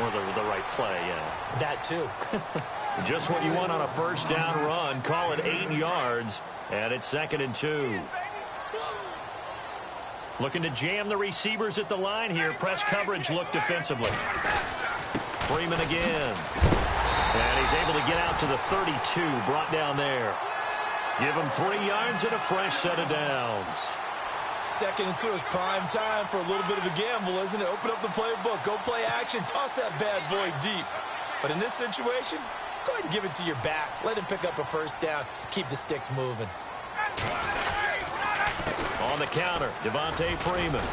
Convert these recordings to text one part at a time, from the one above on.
Or the right play, yeah. That too. Just what you want on a first down run. Call it 8 yards, and it's 2nd and 2. Looking to jam the receivers at the line here. Press coverage look defensively. Freeman again. And he's able to get out to the 32, brought down there. Give him 3 yards and a fresh set of downs. 2nd and 2 is prime time for a little bit of a gamble, isn't it? Open up the playbook, go play action, toss that bad boy deep. But in this situation, go ahead and give it to your back. Let him pick up a first down. Keep the sticks moving. On the counter, Devontae Freeman.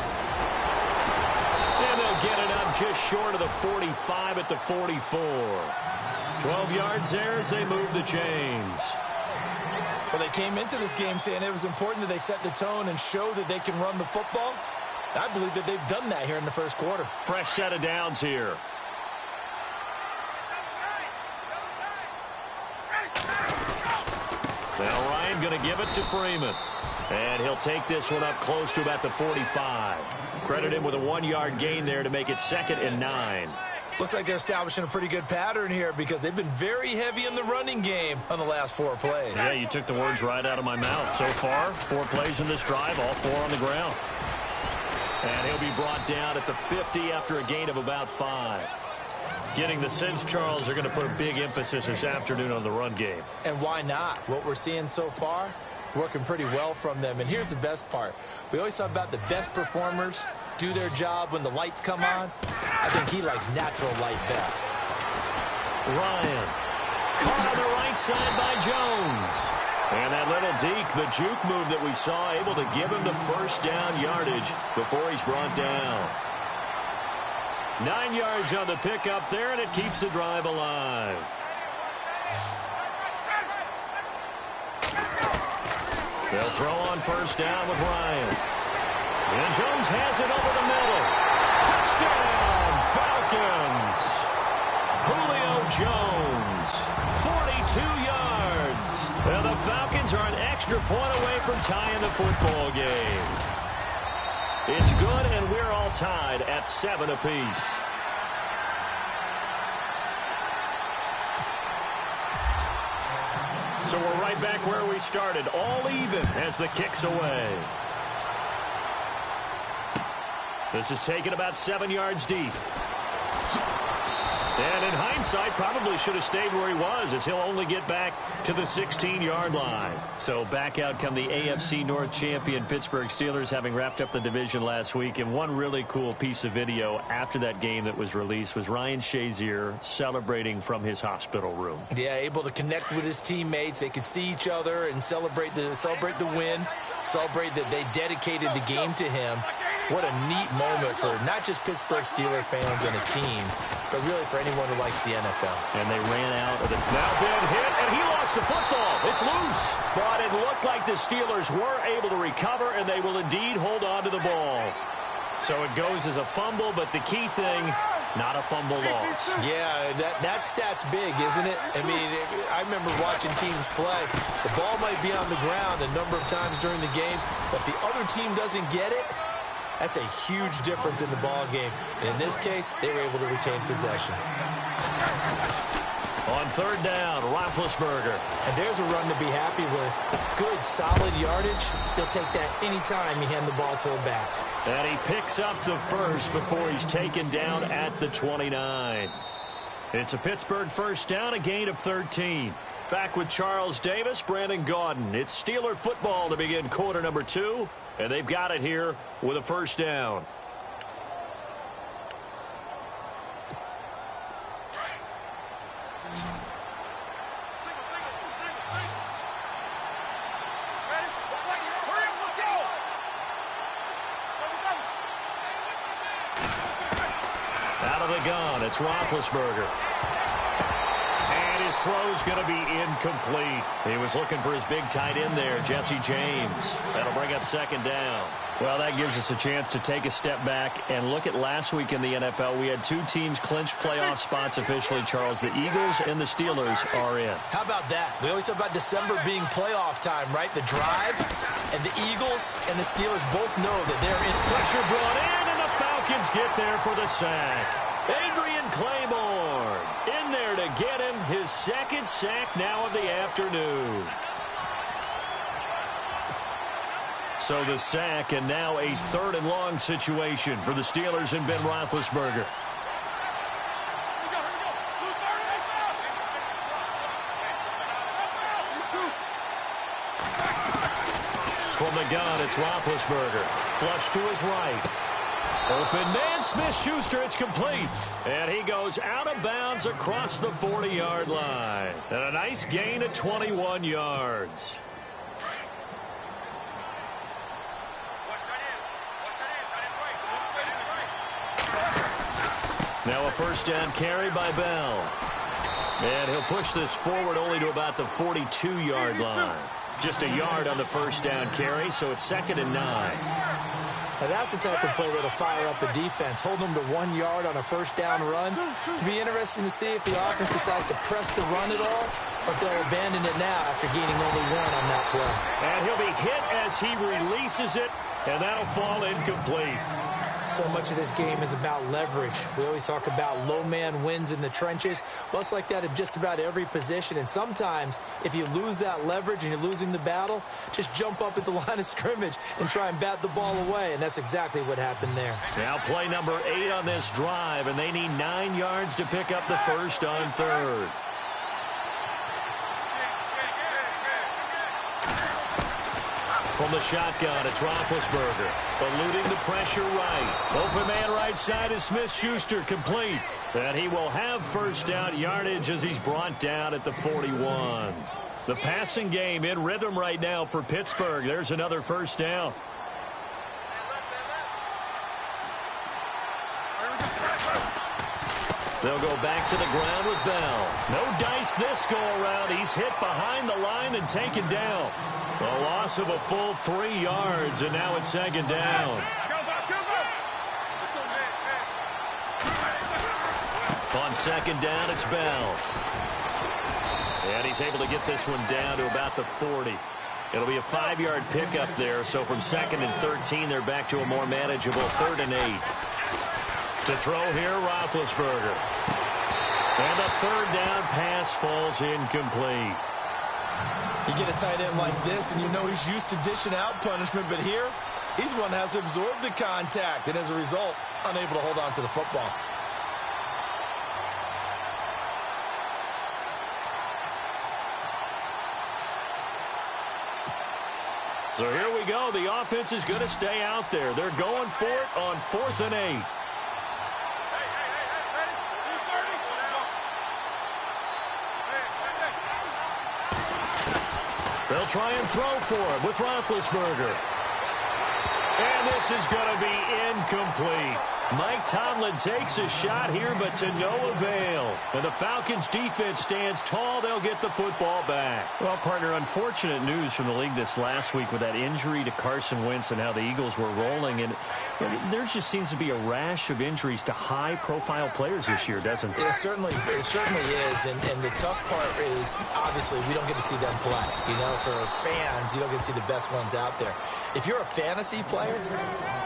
And they'll get it up just short of the 45 at the 44. 12 yards there as they move the chains. Well, they came into this game saying it was important that they set the tone and show that they can run the football. I believe that they've done that here in the first quarter. Fresh set of downs here. Now Ryan going to give it to Freeman. And he'll take this one up close to about the 45. Credit him with a 1-yard gain there to make it 2nd and 9. Looks like they're establishing a pretty good pattern here because they've been very heavy in the running game on the last 4 plays. Yeah, you took the words right out of my mouth. So far, 4 plays in this drive, all 4 on the ground. And he'll be brought down at the 50 after a gain of about 5. Getting the sense, Charles, are going to put a big emphasis this afternoon on the run game. And why not? What we're seeing so far, working pretty well from them. And here's the best part. We always talk about the best performers do their job when the lights come on. I think he likes natural light best. Ryan. Caught on the right side by Jones. And that little deke, the juke move that we saw, able to give him the first down yardage before he's brought down. 9 yards on the pickup there, and it keeps the drive alive. They'll throw on first down with Ryan. And Jones has it over the middle. Touchdown, Falcons. Julio Jones, 42 yards. And the Falcons are an extra point away from tying the football game. It's good, and we're all tied at 7 apiece. So we're right back where we started, all even as the kick's away. This is taken about 7 yards deep. And in hindsight, probably should have stayed where he was, as he'll only get back to the 16-yard line. So back out come the AFC North champion Pittsburgh Steelers, having wrapped up the division last week. And one really cool piece of video after that game that was released was Ryan Shazier celebrating from his hospital room. Yeah, able to connect with his teammates. They could see each other and celebrate the win, celebrate that they dedicated the game to him. What a neat moment for not just Pittsburgh Steelers fans and a team, but really for anyone who likes the NFL. And they ran out of the now been hit, and he lost the football. It's loose. But it looked like the Steelers were able to recover, and they will indeed hold on to the ball. So it goes as a fumble, but the key thing, not a fumble loss. Yeah, that stat's big, isn't it? I mean, I remember watching teams play. The ball might be on the ground a number of times during the game, but if the other team doesn't get it, that's a huge difference in the ball game. And in this case, they were able to retain possession. On third down, Roethlisberger. And there's a run to be happy with. Good, solid yardage. They'll take that anytime you hand the ball to a back. And he picks up the first before he's taken down at the 29. It's a Pittsburgh first down, a gain of 13. Back with Charles Davis, Brandon Gaudin. It's Steeler football to begin quarter number 2. And they've got it here with a first down. Out of the gun, it's Roethlisberger. And his throw's going to be incomplete. He was looking for his big tight end there, Jesse James. That'll bring up second down. Well, that gives us a chance to take a step back and look at last week in the NFL. We had 2 teams clinch playoff spots officially, Charles. The Eagles and the Steelers are in. How about that? We always talk about December being playoff time, right? The drive, and the Eagles and the Steelers both know that they're in. Pressure brought in, and the Falcons get there for the sack. Adrian Claiborne in there to get him his second sack now of the afternoon. So the sack, and now a 3rd and long situation for the Steelers and Ben Roethlisberger. From the gun, it's Roethlisberger. Flush to his right. Open man, Smith-Schuster, it's complete. And he goes out of bounds across the 40-yard line. And a nice gain of 21 yards. Now a first down carry by Bell. And he'll push this forward only to about the 42-yard line. Just a yard on the first down carry, so it's 2nd and 9. Now that's the type of play that'll fire up the defense. Hold them to 1 yard on a first down run. It'll be interesting to see if the offense decides to press the run at all, or if they'll abandon it now after gaining only 1 on that play. And he'll be hit as he releases it, and that'll fall incomplete. So much of this game is about leverage. We always talk about low man wins in the trenches. Well, it's like that in just about every position. And sometimes, if you lose that leverage and you're losing the battle, just jump up at the line of scrimmage and try and bat the ball away. And that's exactly what happened there. Now play number 8 on this drive, and they need 9 yards to pick up the first on 3rd. From the shotgun, it's Roethlisberger. Eluding the pressure right. Open man right side is Smith-Schuster, complete. And he will have first down yardage as he's brought down at the 41. The passing game in rhythm right now for Pittsburgh. There's another first down. They'll go back to the ground with Bell. No dice this go-around. He's hit behind the line and taken down. A loss of a full 3 yards, and now it's 2nd down. On 2nd down, it's Bell. And he's able to get this one down to about the 40. It'll be a 5-yard pickup there, so from 2nd and 13, they're back to a more manageable 3rd and 8. To throw here, Roethlisberger. And a 3rd down pass falls incomplete. You get a tight end like this, and you know he's used to dishing out punishment, but here, he's one that has to absorb the contact, and as a result, unable to hold on to the football. So here we go. The offense is going to stay out there. They're going for it on 4th and 8. They'll try and throw for it with Roethlisberger. And this is going to be incomplete. Mike Tomlin takes a shot here, but to no avail. And the Falcons' defense stands tall. They'll get the football back. Well, partner, unfortunate news from the league this last week with that injury to Carson Wentz and how the Eagles were rolling. And there just seems to be a rash of injuries to high-profile players this year, doesn't there? It certainly is. And the tough part is, obviously, we don't get to see them play. You know, for fans, you don't get to see the best ones out there. If you're a fantasy player,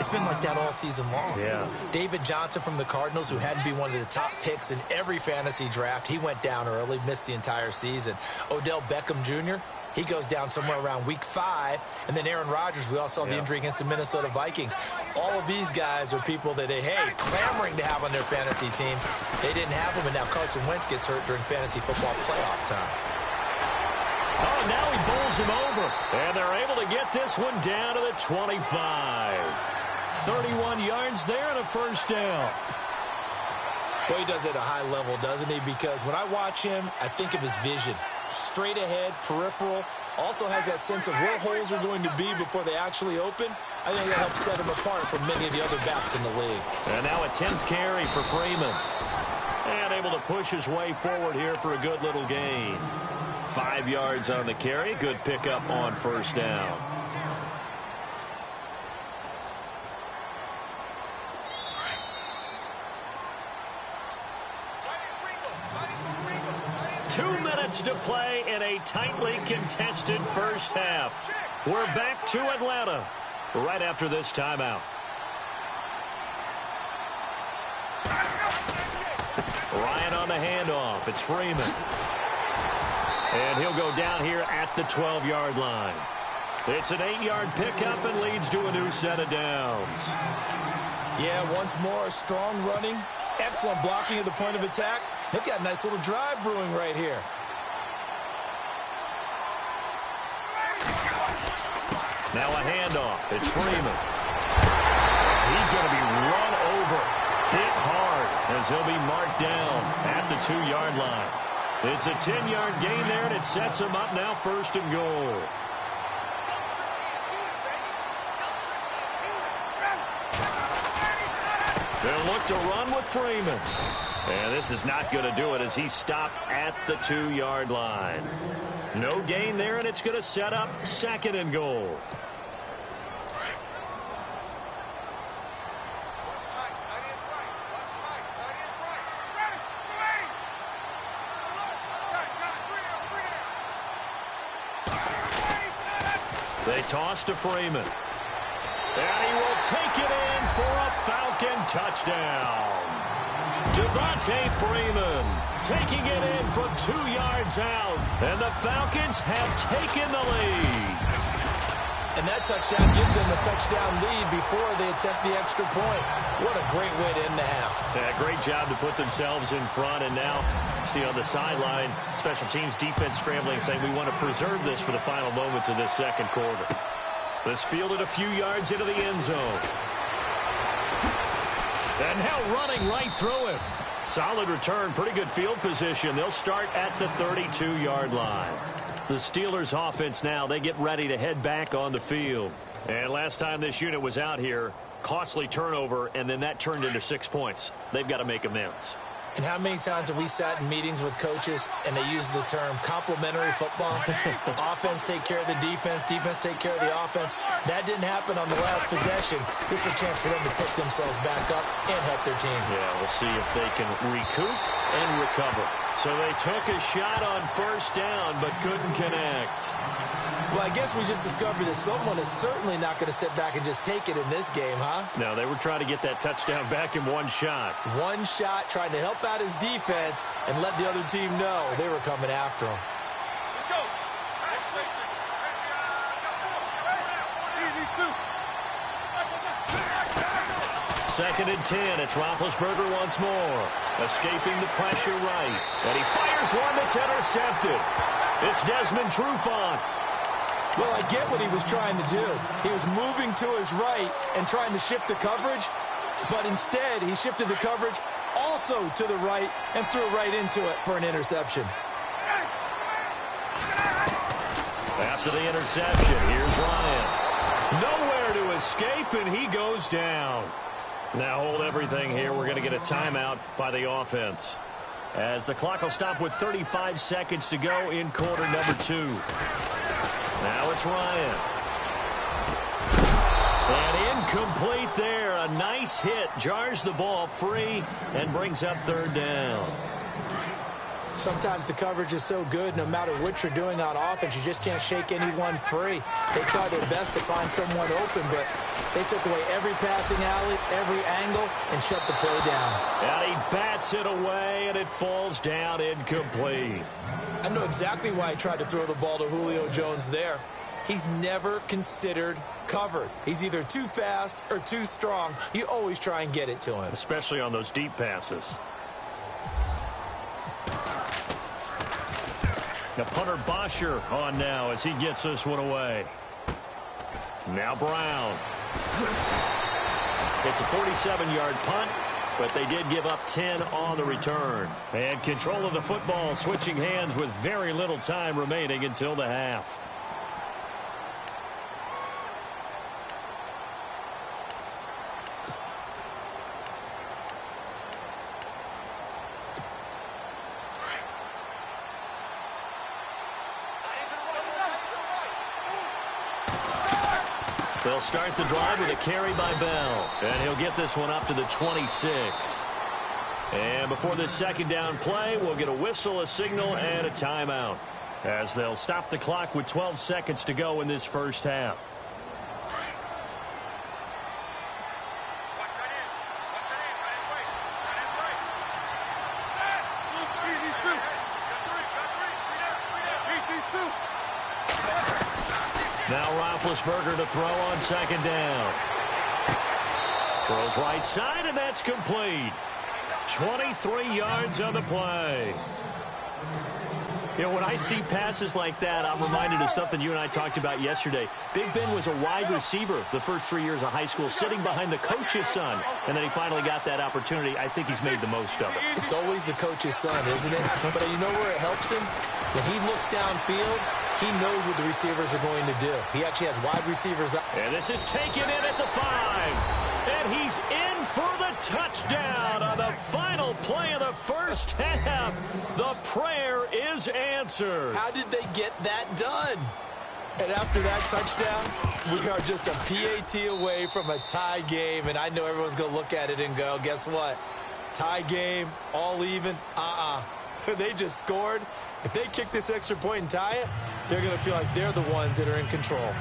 it's been like that all season long. Yeah. David Johnson from the Cardinals, who had to be one of the top picks in every fantasy draft, he went down early, missed the entire season. Odell Beckham Jr., he goes down somewhere around week 5. And then Aaron Rodgers, we all saw the injury against the Minnesota Vikings. All of these guys are people that clamoring to have on their fantasy team. They didn't have them, and now Carson Wentz gets hurt during fantasy football playoff time. Oh, now he bowls him over. And they're able to get this one down to the 25. 31 yards there and a first down. Boy, he does it at a high level, doesn't he? Because when I watch him, I think of his vision. Straight ahead, peripheral. Also has that sense of where holes are going to be before they actually open. I think that helps set him apart from many of the other backs in the league. And now a 10th carry for Freeman. And able to push his way forward here for a good little gain. 5 yards on the carry. Good pickup on first down. To play in a tightly contested first half. We're back to Atlanta right after this timeout. Ryan on the handoff. It's Freeman. And he'll go down here at the 12-yard line. It's an 8-yard pickup and leads to a new set of downs. Yeah, once more, strong running, excellent blocking at the point of attack. They've got a nice little drive brewing right here. Now a handoff. It's Freeman. He's going to be run over, hit hard, as he'll be marked down at the 2-yard line. It's a 10-yard gain there, and it sets him up now 1st and goal. They'll look to run with Freeman. And this is not going to do it as he stops at the 2-yard line. No gain there, and it's going to set up 2nd and goal. They toss to Freeman. And he will take it in for a Falcon touchdown. Devontae Freeman taking it in from 2 yards out. And the Falcons have taken the lead. And that touchdown gives them a touchdown lead before they attempt the extra point. What a great way to end the half. Yeah, great job to put themselves in front. And now, see on the sideline, special teams defense scrambling, saying we want to preserve this for the final moments of this 2nd quarter. This fielded a few yards into the end zone. And now running right through him. Solid return, pretty good field position. They'll start at the 32-yard line. The Steelers offense now, they get ready to head back on the field. And last time this unit was out here, costly turnover, and then that turned into 6 points. They've got to make amends. And how many times have we sat in meetings with coaches and they use the term complementary football? Offense take care of the defense, defense take care of the offense. That didn't happen on the last possession. This is a chance for them to pick themselves back up and help their team. Yeah, we'll see if they can recoup and recover. So they took a shot on 1st down but couldn't connect. Well, I guess we just discovered that someone is certainly not going to sit back and just take it in this game, huh? No, they were trying to get that touchdown back in one shot. One shot, trying to help out his defense and let the other team know they were coming after him. Let's go. 2nd and 10. It's Roethlisberger once more. Escaping the pressure right. And he fires one that's intercepted. It's Desmond Trufant. Well, I get what he was trying to do. He was moving to his right and trying to shift the coverage, but instead he shifted the coverage also to the right and threw right into it for an interception. After the interception, here's Ryan. Nowhere to escape, and he goes down. Now hold everything here. We're going to get a timeout by the offense, as the clock will stop with 35 seconds to go in quarter number 2. Now it's Ryan. And incomplete there. A nice hit. Jars the ball free and brings up 3rd down. Sometimes the coverage is so good, no matter what you're doing on offense, you just can't shake anyone free. They try their best to find someone open, but they took away every passing alley, every angle, and shut the play down. And he bats it away, and it falls down incomplete. I know exactly why he tried to throw the ball to Julio Jones there. He's never considered covered. He's either too fast or too strong. You always try and get it to him. Especially on those deep passes. Now punter Bosher on now as he gets this one away. Now Brown. It's a 47-yard punt, but they did give up 10 on the return. And control of the football switching hands with very little time remaining until the half. They'll start the drive with a carry by Bell. And he'll get this one up to the 26. And before this 2nd down play, we'll get a whistle, a signal, and a timeout, as they'll stop the clock with 12 seconds to go in this 1st half. Now Roethlisberger to throw on second down. Throws right side, and that's complete. 23 yards on the play. You know, when I see passes like that, I'm reminded of something you and I talked about yesterday. Big Ben was a wide receiver the first 3 years of high school, sitting behind the coach's son, and then he finally got that opportunity. I think he's made the most of it. It's always the coach's son, isn't it? But you know where it helps him? When he looks downfield, he knows what the receivers are going to do. He actually has wide receivers up. And this is taken in at the 5. And he's in for the touchdown on the final play of the first half. The prayer is answered. How did they get that done? And after that touchdown, we are just a PAT away from a tie game. And I know everyone's going to look at it and go, guess what? Tie game, all even, They just scored. If they kick this extra point and tie it, they're going to feel like they're the ones that are in control.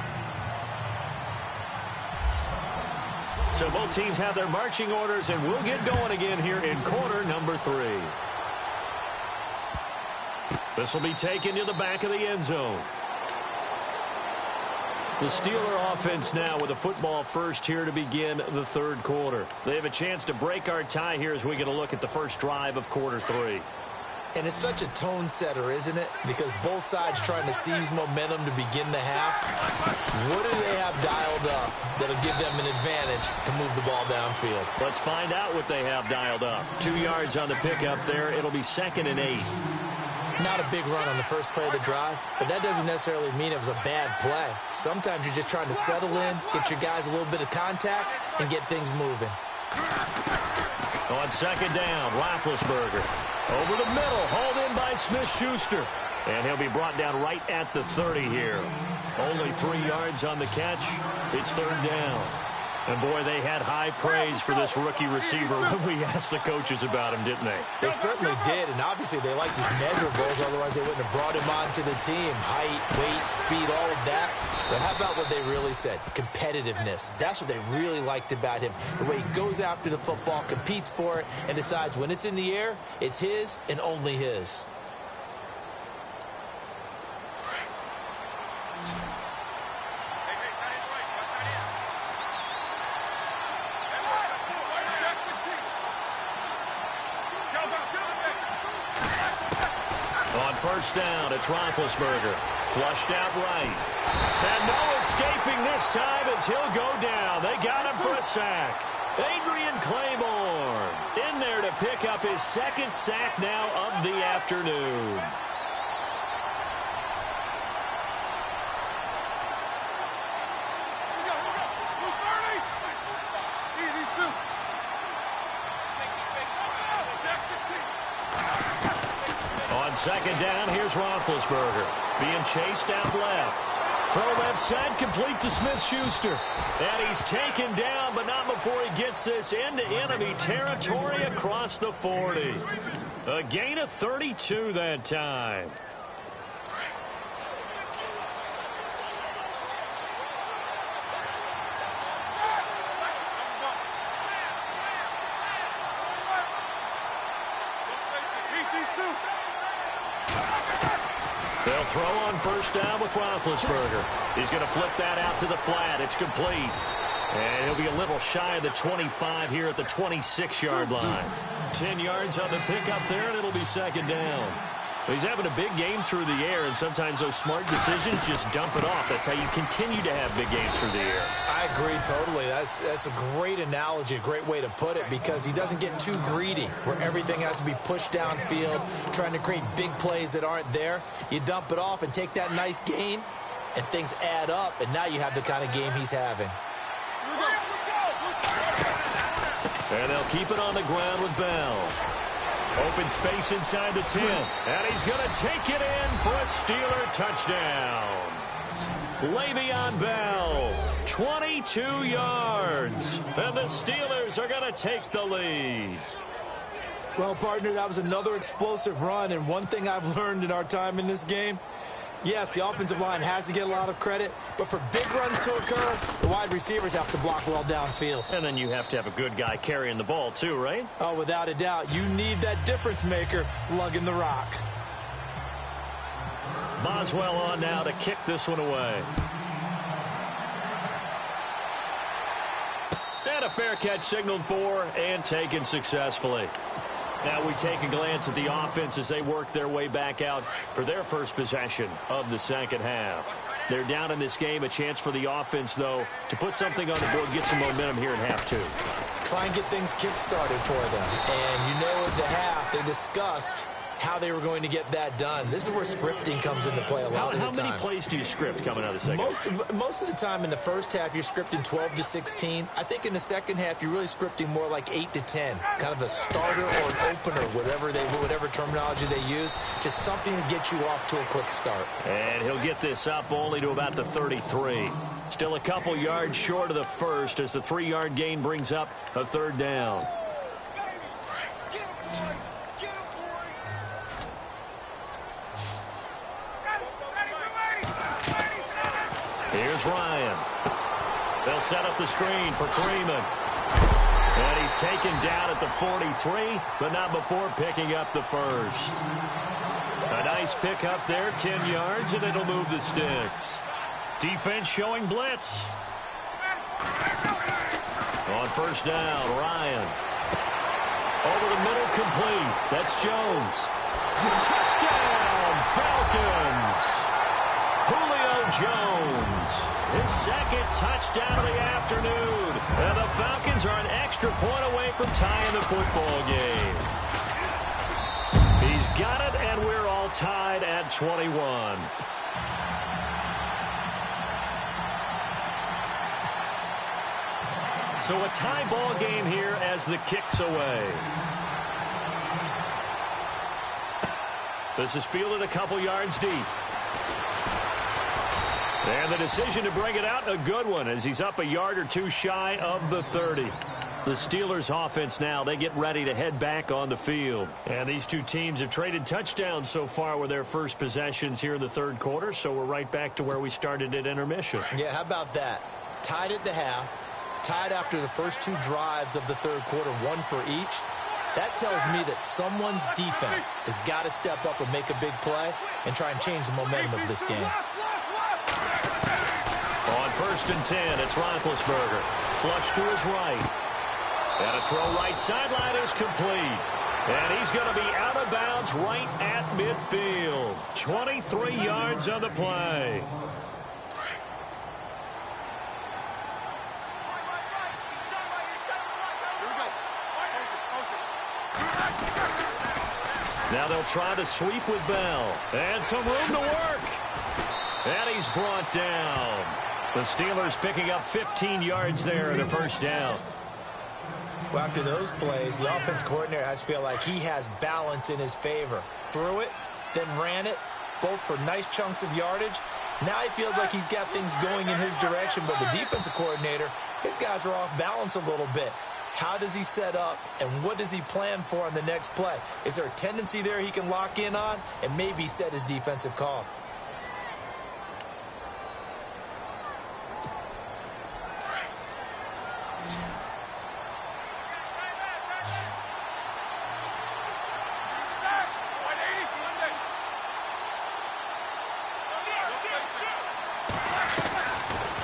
So both teams have their marching orders, and we'll get going again here in quarter number 3. This will be taken to the back of the end zone. The Steeler offense now with a football first here to begin the third quarter. They have a chance to break our tie here as we get a look at the first drive of quarter 3. And it's such a tone setter, isn't it? Because both sides trying to seize momentum to begin the half. What do they have dialed up that'll give them an advantage to move the ball downfield? Let's find out what they have dialed up. 2 yards on the pickup there. It'll be 2nd and 8. Not a big run on the first play of the drive, but that doesn't necessarily mean it was a bad play. Sometimes you're just trying to settle in, get your guys a little bit of contact, and get things moving. On second down, Roethlisberger. Over the middle, hauled in by Smith-Schuster. And he'll be brought down right at the 30 here. Only 3 yards on the catch. It's 3rd down. And, boy, they had high praise for this rookie receiver when we asked the coaches about him, didn't they? They certainly did, and obviously they liked his measurables. Otherwise, they wouldn't have brought him onto the team. Height, weight, speed, all of that. But how about what they really said? Competitiveness. That's what they really liked about him. The way he goes after the football, competes for it, and decides when it's in the air, it's his and only his. First down, it's Roethlisberger. Flushed out right. And no escaping this time as he'll go down. They got him for a sack. Adrian Claiborne in there to pick up his 2nd sack now of the afternoon. Second down, here's Roethlisberger. Being chased out left. Throw left side, complete to Smith-Schuster. And he's taken down, but not before he gets this into enemy territory across the 40. A gain of 32 that time. They'll throw on first down with Roethlisberger. He's going to flip that out to the flat. It's complete. And he'll be a little shy of the 25 here at the 26-yard line. 10 yards on the pickup there, and it'll be 2nd down. He's having a big game through the air, and sometimes those smart decisions just dump it off. That's how you continue to have big games through the air. I agree totally. That's a great analogy, a great way to put it, because he doesn't get too greedy where everything has to be pushed downfield, trying to create big plays that aren't there. You dump it off and take that nice gain, and things add up, and now you have the kind of game he's having. And they'll keep it on the ground with Bell. Open space inside the 10. And he's going to take it in for a Steeler touchdown. Le'Veon Bell, 22 yards. And the Steelers are going to take the lead. Well, partner, that was another explosive run. And one thing I've learned in our time in this game, yes, the offensive line has to get a lot of credit, but for big runs to occur, the wide receivers have to block well downfield. And then you have to have a good guy carrying the ball too, right? Oh, without a doubt. You need that difference maker lugging the rock. Boswell on now to kick this one away. fair catch signaled for and taken successfully. Now we take a glance at the offense as they work their way back out for their first possession of the second half. They're down in this game. A chance for the offense, though, to put something on the board, get some momentum here in half two. Try and get things kick-started for them. And you know at the half, they discussed how they were going to get that done. This is where scripting comes into play a lot of the time. How many plays do you script coming out of the second half? Most of the time in the first half, you're scripting 12 to 16. I think in the second half, you're really scripting more like 8 to 10. Kind of a starter or an opener, whatever terminology they use. Just something to get you off to a quick start. And he'll get this up only to about the 33. Still a couple yards short of the first as the 3-yard gain brings up a third down. Here's Ryan. They'll set up the screen for Freeman. And he's taken down at the 43, but not before picking up the first. A nice pick up there, 10 yards, and it'll move the sticks. Defense showing blitz. On first down, Ryan. Over the middle, complete. That's Jones. Touchdown, Falcons. Julio Jones, his second touchdown of the afternoon. And the Falcons are an extra point away from tying the football game. He's got it, and we're all tied at 21. So a tie ball game here as the kick's away. This is fielded a couple yards deep. And the decision to bring it out, a good one, as he's up a yard or two shy of the 30. The Steelers offense now, they get ready to head back on the field. And these two teams have traded touchdowns so far with their first possessions here in the third quarter, so we're right back to where we started at intermission. Yeah, how about that? Tied at the half, tied after the first two drives of the third quarter, one for each. That tells me that someone's defense has got to step up and make a big play and try and change the momentum of this game. On first and 10, it's Roethlisberger. Flush to his right. And a throw right sideline is complete. And he's going to be out of bounds right at midfield. 23 yards on the play. Now they'll try to sweep with Bell. And some room to work. And he's brought down. The Steelers picking up 15 yards there in the first down. Well, after those plays, the offense coordinator has to feel like he has balance in his favor. Threw it, then ran it, both for nice chunks of yardage. Now he feels like he's got things going in his direction, but the defensive coordinator, his guys are off balance a little bit. How does he set up, and what does he plan for on the next play? Is there a tendency there he can lock in on and maybe set his defensive call?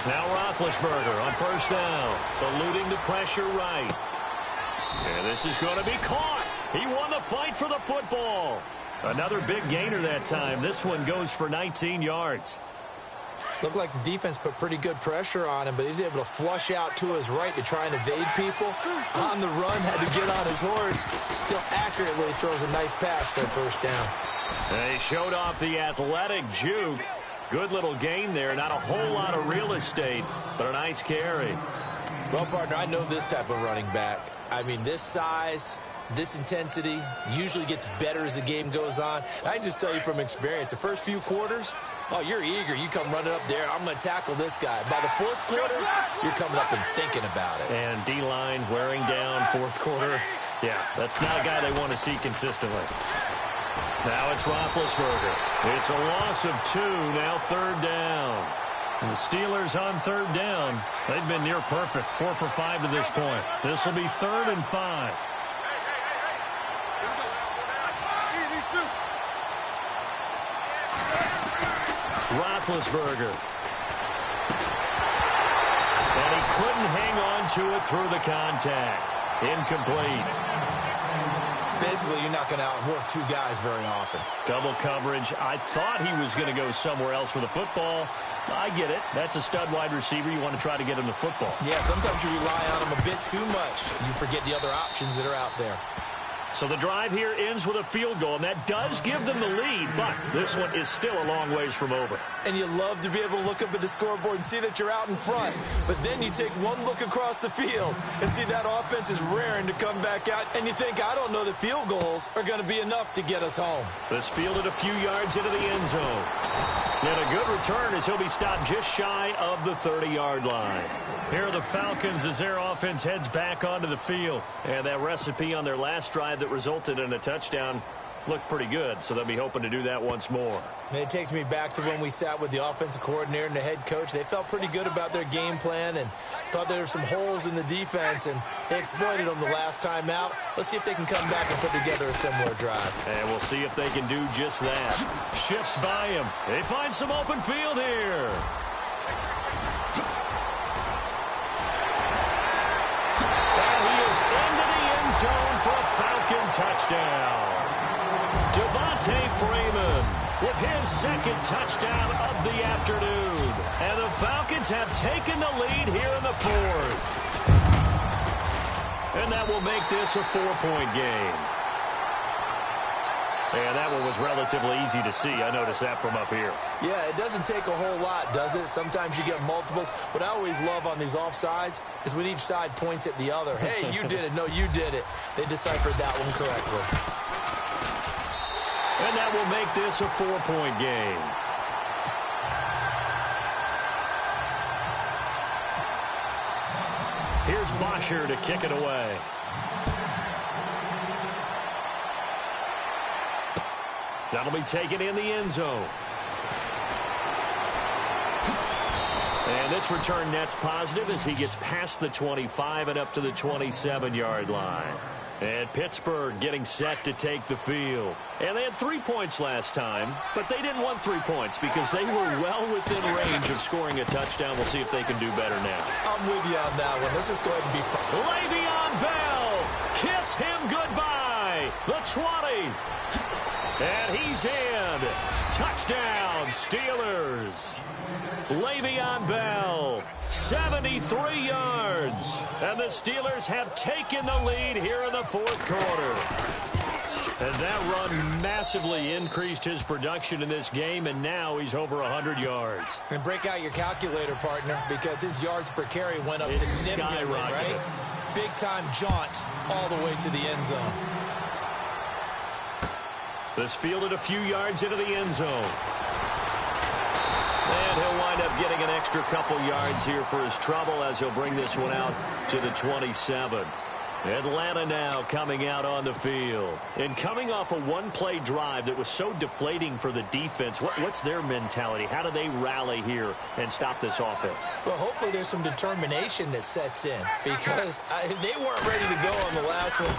Now Roethlisberger on first down, eluding the pressure right. And this is going to be caught. He won the fight for the football. Another big gainer that time. This one goes for 19 yards. Looked like the defense put pretty good pressure on him, but he's able to flush out to his right to try and evade people. On the run, had to get on his horse. Still accurately throws a nice pass for a first down. They showed off the athletic juke. Good little gain there. Not a whole lot of real estate, but a nice carry. Well, partner, I know this type of running back. I mean, this size, this intensity usually gets better as the game goes on. I can just tell you from experience, the first few quarters, oh, you're eager. You come running up there, I'm going to tackle this guy. By the fourth quarter, you're coming up and thinking about it. And D-line wearing down fourth quarter. Yeah, that's not a guy they want to see consistently. Now it's Roethlisberger. It's a loss of 2, now third down. And the Steelers on third down, they've been near perfect, 4 for 5 to this point. This will be 3rd and 5. Roethlisberger. And he couldn't hang on to it through the contact. Incomplete. Basically, you're not going to outwork two guys very often. Double coverage. I thought he was going to go somewhere else with the football. I get it. That's a stud wide receiver. You want to try to get him the football. Yeah, sometimes you rely on him a bit too much. You forget the other options that are out there. So the drive here ends with a field goal, and that does give them the lead, but this one is still a long ways from over. And you love to be able to look up at the scoreboard and see that you're out in front. But then you take one look across the field and see that offense is raring to come back out, and you think, I don't know that field goals are going to be enough to get us home. This fielded a few yards into the end zone. And a good return as he'll be stopped just shy of the 30-yard line. Here are the Falcons as their offense heads back onto the field. And that recipe on their last drive that resulted in a touchdown looked pretty good, so they'll be hoping to do that once more. And it takes me back to when we sat with the offensive coordinator and the head coach. They felt pretty good about their game plan and thought there were some holes in the defense, and they exploited them the last time out. Let's see if they can come back and put together a similar drive. And we'll see if they can do just that. Shifts by him. They find some open field here. And he is into the end zone for a Falcon touchdown. Devontae Freeman with his second touchdown of the afternoon. And the Falcons have taken the lead here in the fourth. And that will make this a 4-point game. And that one was relatively easy to see. I noticed that from up here. Yeah, it doesn't take a whole lot, does it? Sometimes you get multiples. What I always love on these offsides is when each side points at the other. Hey, you did it. No, you did it. They deciphered that one correctly. And that will make this a 4-point game. Here's Bosher to kick it away. That'll be taken in the end zone. And this return net's positive as he gets past the 25 and up to the 27-yard line. And Pittsburgh getting set to take the field. And they had 3 points last time, but they didn't want 3 points because they were well within range of scoring a touchdown. We'll see if they can do better now. I'm with you on that one. Let's just go ahead and be fun. Le'Veon Bell, kiss him goodbye. The 20. And he's in. Touchdown, Steelers. Le'Veon Bell, 73 yards. And the Steelers have taken the lead here in the fourth quarter. And that run massively increased his production in this game, and now he's over 100 yards. And break out your calculator, partner, because his yards per carry went up significantly, right? Big-time jaunt all the way to the end zone. This fielded a few yards into the end zone. And he'll wind up getting an extra couple yards here for his trouble as he'll bring this one out to the 27. Atlanta now coming out on the field. And coming off a one-play drive that was so deflating for the defense, what's their mentality? How do they rally here and stop this offense? Well, hopefully there's some determination that sets in because they weren't ready to go on the last one.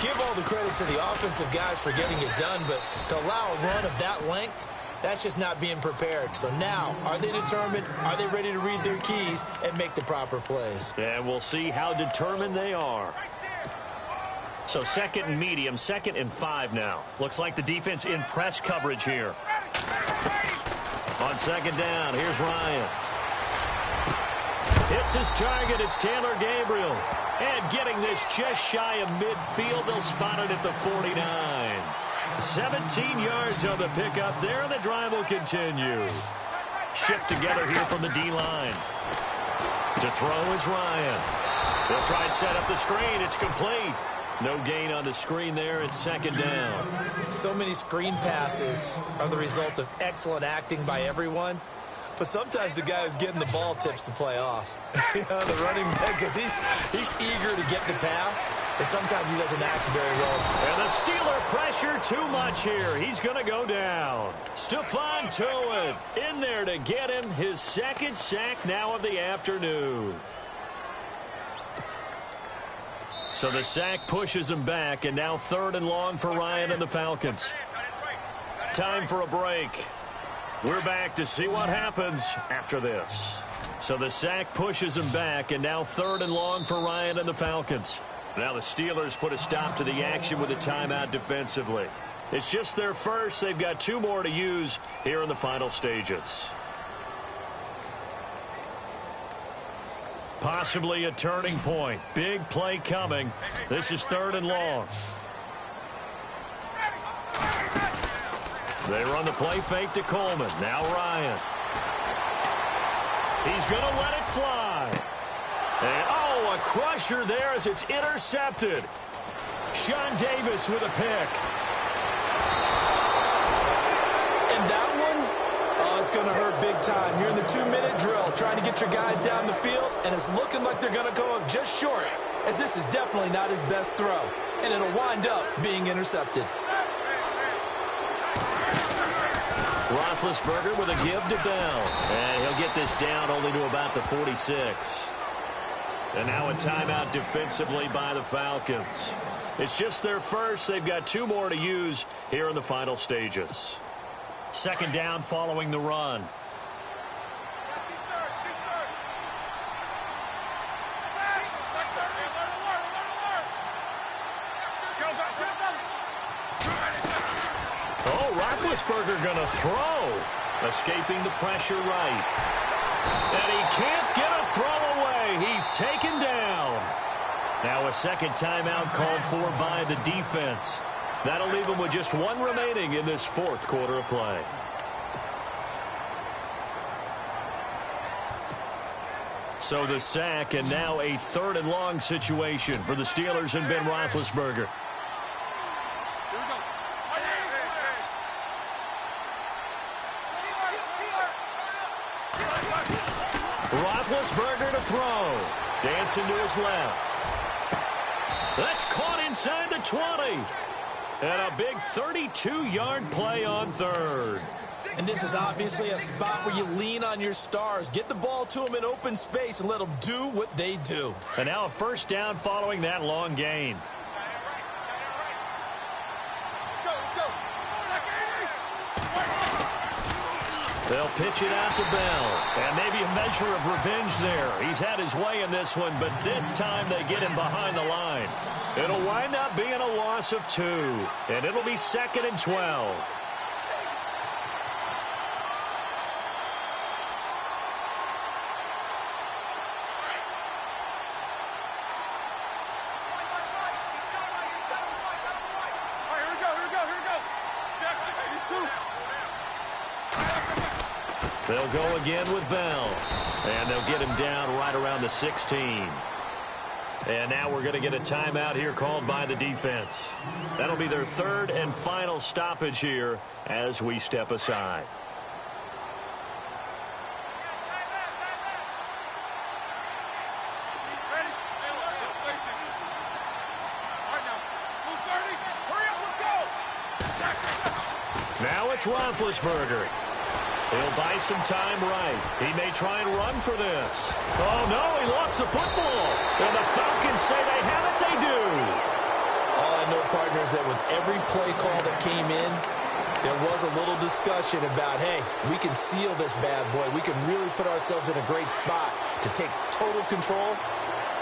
Give all the credit to the offensive guys for getting it done, but to allow a run of that length, that's just not being prepared. So now, are they determined? Are they ready to read their keys and make the proper plays? And we'll see how determined they are. So second and medium, 2nd and 5 now. Looks like the defense in press coverage here. On second down, here's Ryan. Hits his target. It's Taylor Gabriel. And getting this just shy of midfield, they'll spot it at the 49. 17 yards on the pickup there, and the drive will continue. Shift together here from the D-line. To throw is Ryan. They'll try and set up the screen. It's complete. No gain on the screen there. It's second down. So many screen passes are the result of excellent acting by everyone. But sometimes the guy who's getting the ball tips the play off. The running back, because he's eager to get the pass, and sometimes he doesn't act very well. And the Steeler pressure too much here. He's going to go down. Stephon Tuitt in there to get him his second sack now of the afternoon. So the sack pushes him back, and now 3rd and long for Ryan and the Falcons. Time for a break. We're back to see what happens after this. So the sack pushes him back, and now 3rd and long for Ryan and the Falcons. Now the Steelers put a stop to the action with a timeout defensively. It's just their first. They've got 2 more to use here in the final stages. Possibly a turning point. Big play coming. This is 3rd and long. They run the play fake to Coleman. Now Ryan. He's going to let it fly. And, oh, a crusher there as it's intercepted. Sean Davis with a pick. And that one, it's going to hurt big time. You're in the 2-minute drill trying to get your guys down the field, and it's looking like they're going to come up just short, as this is definitely not his best throw, and it'll wind up being intercepted. Roethlisberger with a give to Bell. And he'll get this down only to about the 46. And now a timeout defensively by the Falcons. It's just their first. They've got 2 more to use here in the final stages. 2nd down following the run. Roethlisberger going to throw. Escaping the pressure right. And he can't get a throw away. He's taken down. Now a 2nd timeout called for by the defense. That'll leave him with just 1 remaining in this 4th quarter of play. So the sack, and now a 3rd and long situation for the Steelers and Ben Roethlisberger. Roethlisberger to throw. Dancing to his left. That's caught inside the 20. And a big 32-yard play on 3rd. And this is obviously a spot where you lean on your stars. Get the ball to them in open space and let them do what they do. And now a 1st down following that long gain. They'll pitch it out to Bell. And maybe a measure of revenge there. He's had his way in this one, but this time they get him behind the line. It'll wind up being a loss of 2. And it'll be 2nd and 12. They'll go again with Bell. And they'll get him down right around the 16. And now we're going to get a timeout here called by the defense. That'll be their 3rd and final stoppage here as we step aside. Now it's Roethlisberger. He'll buy some time right. He may try and run for this. Oh, no, he lost the football. And the Falcons say they have it. They do. All I know, partner, is that with every play call that came in, there was a little discussion about, hey, we can seal this bad boy. We can really put ourselves in a great spot to take total control.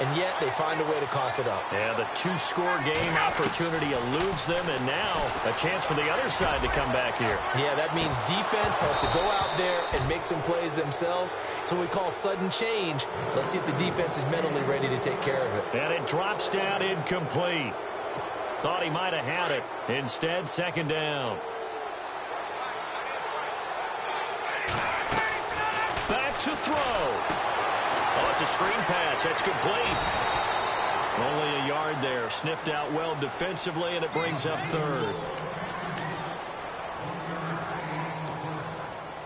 And yet they find a way to cough it up. Yeah, the 2-score game opportunity eludes them, and now a chance for the other side to come back here. Yeah, that means defense has to go out there and make some plays themselves. So we call sudden change. Let's see if the defense is mentally ready to take care of it. And it drops down incomplete. Thought he might have had it. Instead, 2nd down. Back to throw. Oh, it's a screen pass. That's complete. Only a yard there. Sniffed out well defensively, and it brings up 3rd.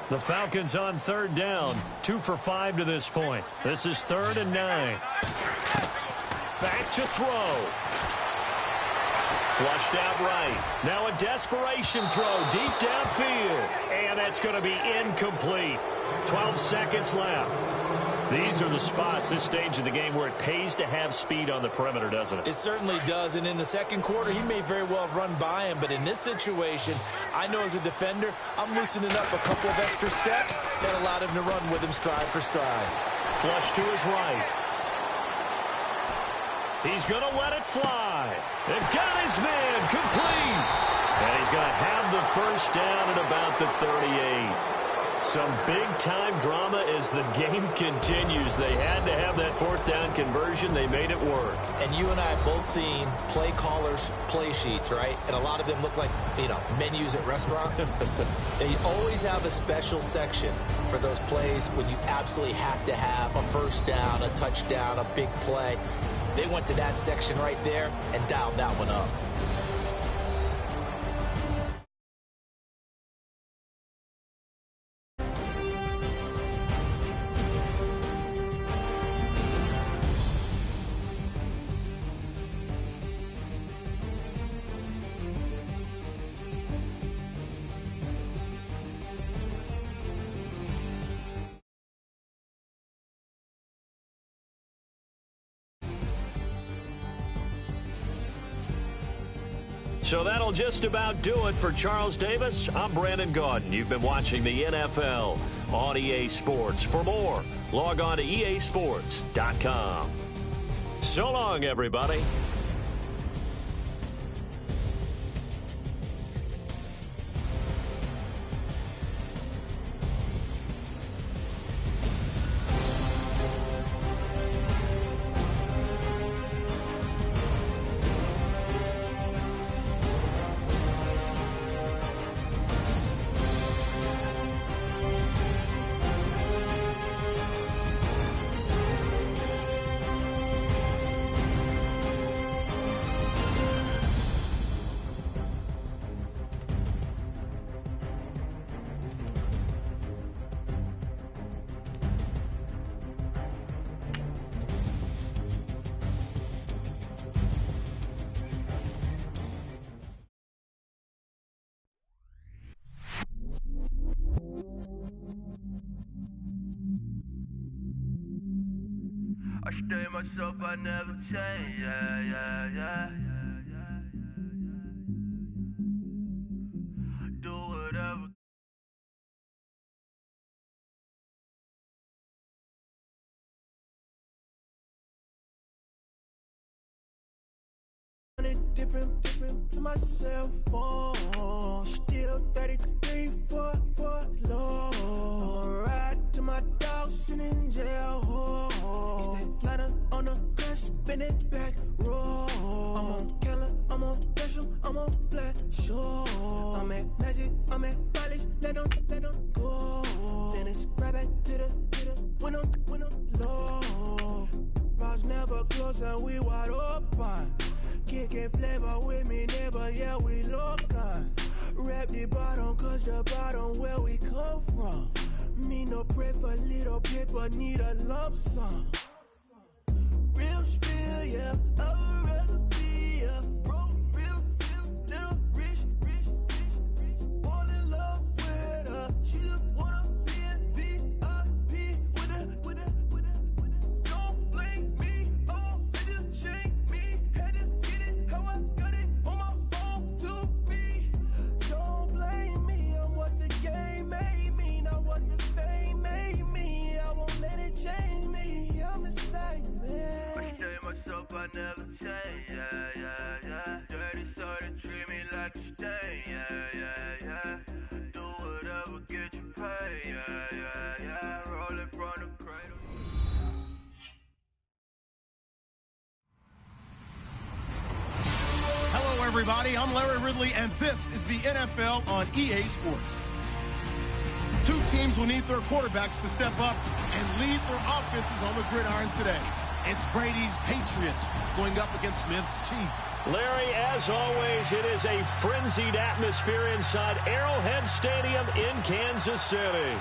The Falcons on 3rd down. 2 for 5 to this point. This is 3rd and 9. Back to throw. Flushed out right. Now a desperation throw deep downfield. And that's going to be incomplete. 12 seconds left. These are the spots, this stage of the game, where it pays to have speed on the perimeter, doesn't it? It certainly does, and in the 2nd quarter, he may very well have run by him, but in this situation, I know as a defender, I'm loosening up a couple of extra steps that allowed him to run with him stride for stride. Flush to his right. He's going to let it fly. And got his man complete. And he's going to have the first down at about the 38. Some big-time drama as the game continues. They had to have that fourth down conversion. They made it work. And you and I have both seen play callers' play sheets, right? And a lot of them look like, menus at restaurants. They always have a special section for those plays when you absolutely have to have a first down, a touchdown, a big play. They went to that section right there and dialed that one up. So that'll just about do it for Charles Davis. I'm Brandon Gaudin. You've been watching the NFL on EA Sports. For more, log on to easports.com. So long, everybody. I stay myself, I never change, yeah. Do whatever. Different to my cell phone. Still 33 for low. Ride to my dog sitting in jail. He's that ladder on the grass, spin it back, roll. I'm on Keller, I'm on special, I'm on flat, show. I'm at Magic, I'm at Polish, let them go. Then it's right back to the window low. Bars never close and we wide open. Kicking flavor with me, neighbor, yeah, we local. Rap the bottom, cause the bottom where we come from. Me no pray for little paper, need a lump sum. Real spill, yeah, I'd rather be a broke, real little rich. All in love with her, she just wanna be in VIP with her. Don't blame me, oh, they just shame me. Had to get it, how I got it on my phone to me. Don't blame me, I'm what the game made me, not what the fame made me. I won't let it change me, I'm the same man. I stay myself, I never change, yeah. Dirty sort of treat me like a stain, yeah. Do whatever, get you paid, yeah. Roll it from the cradle. Hello, everybody. I'm Larry Ridley, and this is the NFL on EA Sports. Two teams will need their quarterbacks to step up and lead their offenses on the gridiron today. It's Brady's Patriots going up against Smith's Chiefs. Larry, as always, it is a frenzied atmosphere inside Arrowhead Stadium in Kansas City.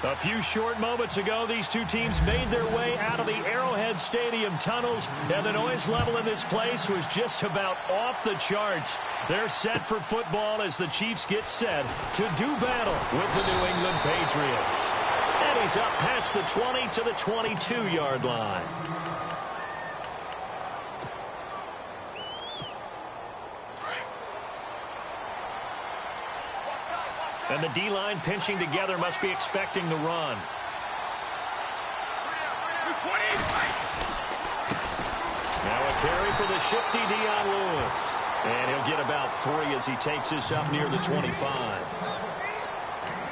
A few short moments ago, these two teams made their way out of the Arrowhead Stadium tunnels, and the noise level in this place was just about off the charts. They're set for football as the Chiefs get set to do battle with the New England Patriots. And he's up past the 20 to the 22-yard line. And the D-line pinching together must be expecting the run. Now a carry for the shifty Dion Lewis. And he'll get about 3 as he takes this up near the 25.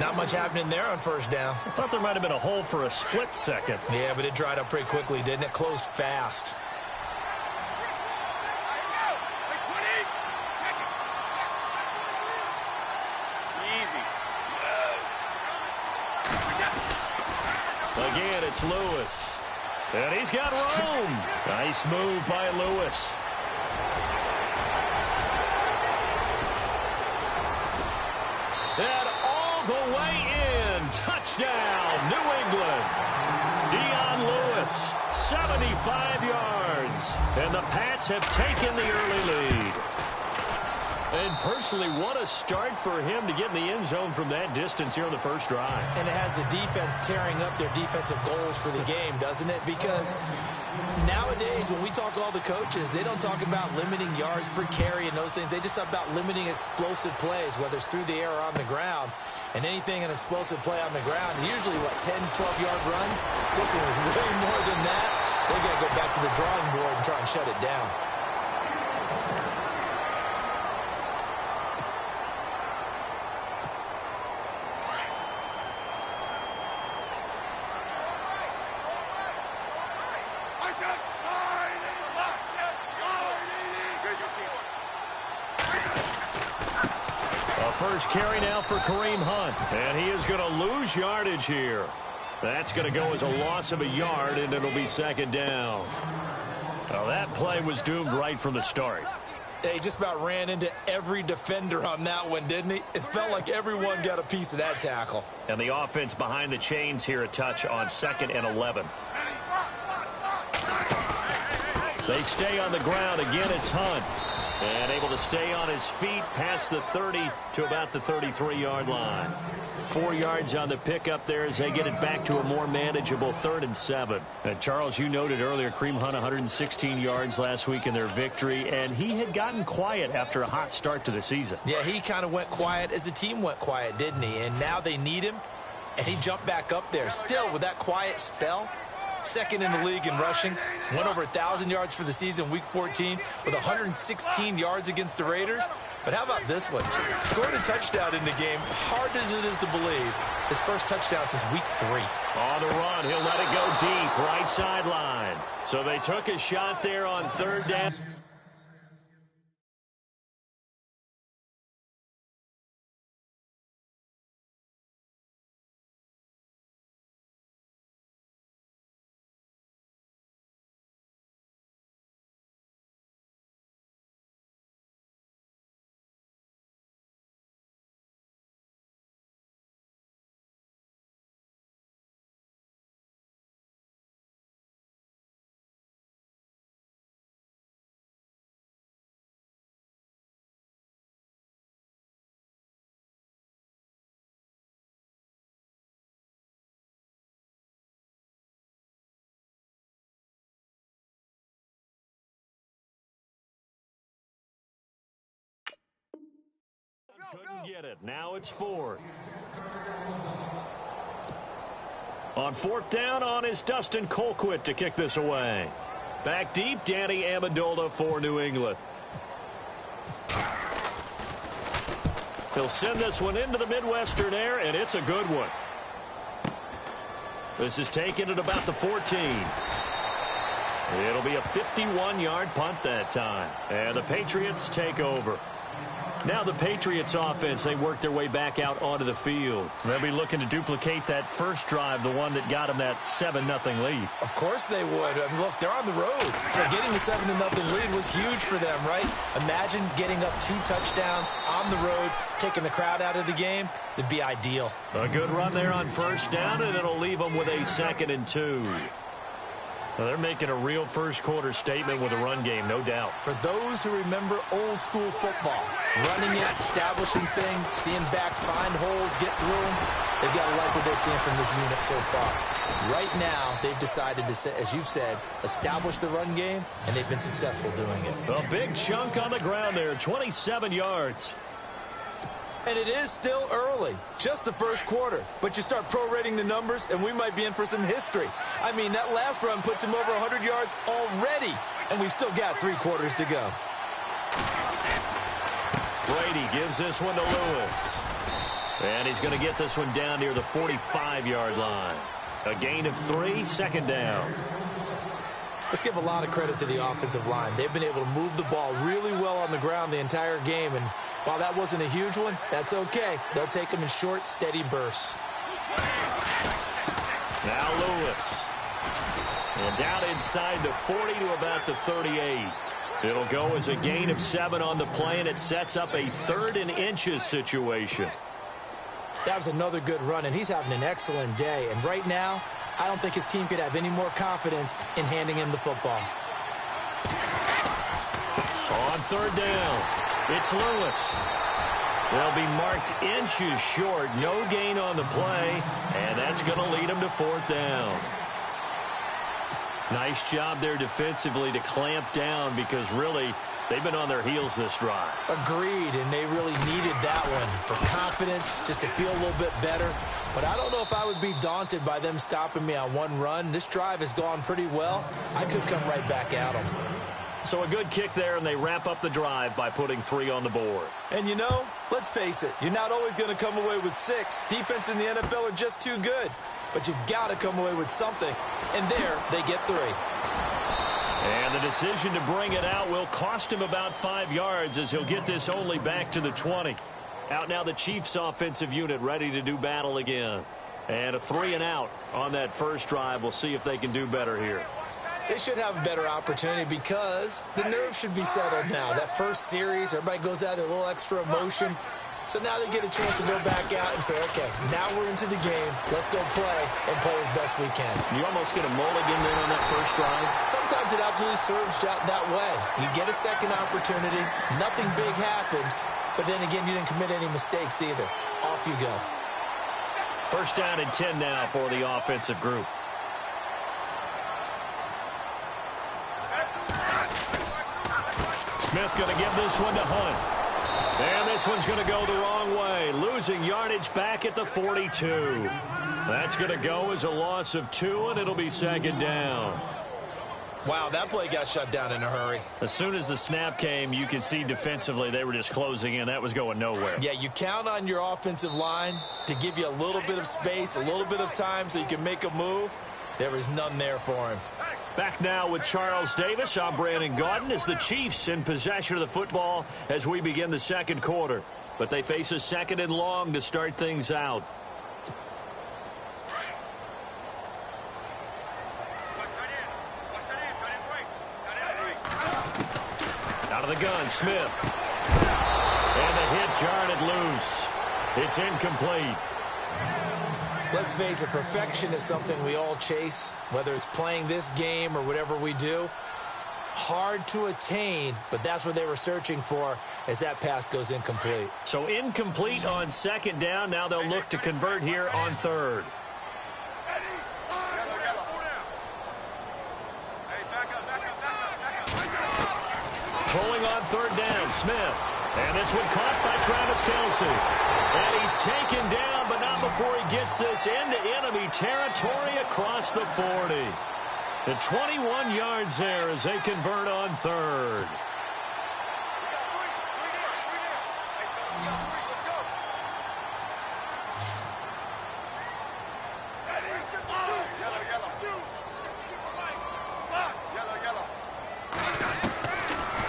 Not much happening there on first down. I thought there might have been a hole for a split second. Yeah, but it dried up pretty quickly, didn't it? Closed fast. Again, it's Lewis. And he's got room. Nice move by Lewis. And all the way in. Touchdown, New England. Dion Lewis, 75 yards. And the Pats have taken the early lead. And personally, what a start for him to get in the end zone from that distance here on the first drive. And it has the defense tearing up their defensive goals for the game, doesn't it? Because nowadays, when we talk to all the coaches, they don't talk about limiting yards per carry and those things. They just talk about limiting explosive plays, whether it's through the air or on the ground. And anything an explosive play on the ground, usually, 10, 12-yard runs? This one was way more than that. They got to go back to the drawing board and try and shut it down. First carry now for Kareem Hunt. And he is going to lose yardage here. That's going to go as a loss of a yard, and it'll be second down. Well, that play was doomed right from the start. He just about ran into every defender on that one, didn't he? It felt like everyone got a piece of that tackle. And the offense behind the chains here a touch on 2nd and 11. They stay on the ground. Again, it's Hunt. And able to stay on his feet past the 30 to about the 33-yard line. 4 yards on the pickup there as they get it back to a more manageable 3rd and 7. And Charles, you noted earlier, Kareem Hunt 116 yards last week in their victory, and he had gotten quiet after a hot start to the season. Yeah, he kind of went quiet as the team went quiet, didn't he? And now they need him, and he jumped back up there. Still, with that quiet spell, 2nd in the league in rushing, went over 1,000 yards for the season, week 14, with 116 yards against the Raiders. But how about this one? Scored a touchdown in the game, hard as it is to believe. His first touchdown since week 3. On the run, he'll let it go deep, right sideline. So they took a shot there on 3rd down. Couldn't get it. Now it's 4th. On 4th down on is Dustin Colquitt to kick this away. Back deep, Danny Amendola for New England. He'll send this one into the Midwestern air, and it's a good one. This is taken at about the 14. It'll be a 51-yard punt that time. And the Patriots take over. Now the Patriots offense, they work their way back out onto the field. They'll be looking to duplicate that first drive, the one that got them that 7-0 lead. Of course they would. I mean, look, they're on the road. So getting the 7-0 lead was huge for them, right? Imagine getting up 2 touchdowns on the road, taking the crowd out of the game. It'd be ideal. A good run there on first down, and it'll leave them with a 2nd and 2. Well, they're making a real first-quarter statement with a run game, no doubt. For those who remember old-school football, running it, establishing things, seeing backs find holes, get through them, they've got to like what they're seeing from this unit so far. Right now, they've decided to, as you've said, establish the run game, and they've been successful doing it. A big chunk on the ground there, 27 yards. And it is still early, just the first quarter. But you start prorating the numbers, and we might be in for some history. I mean, that last run puts him over 100 yards already, and we've still got 3 quarters to go. Brady gives this one to Lewis. And he's going to get this one down near the 45-yard line. A gain of 3, second down. Let's give a lot of credit to the offensive line. They've been able to move the ball really well on the ground the entire game, and while that wasn't a huge one, that's okay. They'll take them in short, steady bursts. Now Lewis. And down inside the 40 to about the 38. It'll go as a gain of 7 on the play, and it sets up a 3rd and inches situation. That was another good run, and he's having an excellent day. And right now, I don't think his team could have any more confidence in handing him the football. On 3rd down, it's Lewis. They'll be marked inches short. No gain on the play, and that's going to lead him to 4th down. Nice job there defensively to clamp down because really they've been on their heels this drive. Agreed, and they really needed that one for confidence, just to feel a little bit better. But I don't know if I would be daunted by them stopping me on one run. This drive has gone pretty well. I could come right back at them. So a good kick there, and they wrap up the drive by putting 3 on the board. And you know, let's face it, you're not always going to come away with 6. Defense in the NFL are just too good. But you've got to come away with something. And there, they get 3. And the decision to bring it out will cost him about 5 yards as he'll get this only back to the 20. Out now the Chiefs offensive unit ready to do battle again. And a 3 and out on that first drive. We'll see if they can do better here. They should have a better opportunity because the nerves should be settled now. That first series, everybody goes out with a little extra emotion. So now they get a chance to go back out and say, okay, now we're into the game. Let's go play and play as best we can. You almost get a mulligan there on that first drive. Sometimes it absolutely serves that way. You get a second opportunity. Nothing big happened. But then again, you didn't commit any mistakes either. Off you go. First down and 10 now for the offensive group. Smith going to give this one to Hunt. And this one's going to go the wrong way, losing yardage back at the 42. That's going to go as a loss of 2, and it'll be second down. Wow, that play got shut down in a hurry. As soon as the snap came, you can see defensively they were just closing in. That was going nowhere. Yeah, you count on your offensive line to give you a little bit of space, a little bit of time so you can make a move. There was none there for him. Back now with Charles Davis. I'm Brandon Gaudin as the Chiefs in possession of the football as we begin the second quarter. But they face a 2nd and long to start things out. Out of the gun, Smith. And the hit jarred it loose. It's incomplete. Let's face it, perfection is something we all chase, whether it's playing this game or whatever we do. Hard to attain, but that's what they were searching for as that pass goes incomplete. So incomplete on 2nd down. Now they'll look to convert here on 3rd. Pulling on 3rd down, Smith. And this one caught by Travis Kelce. And he's taken down, but not before he gets this into enemy territory across the 40. The 21 yards there as they convert on 3rd.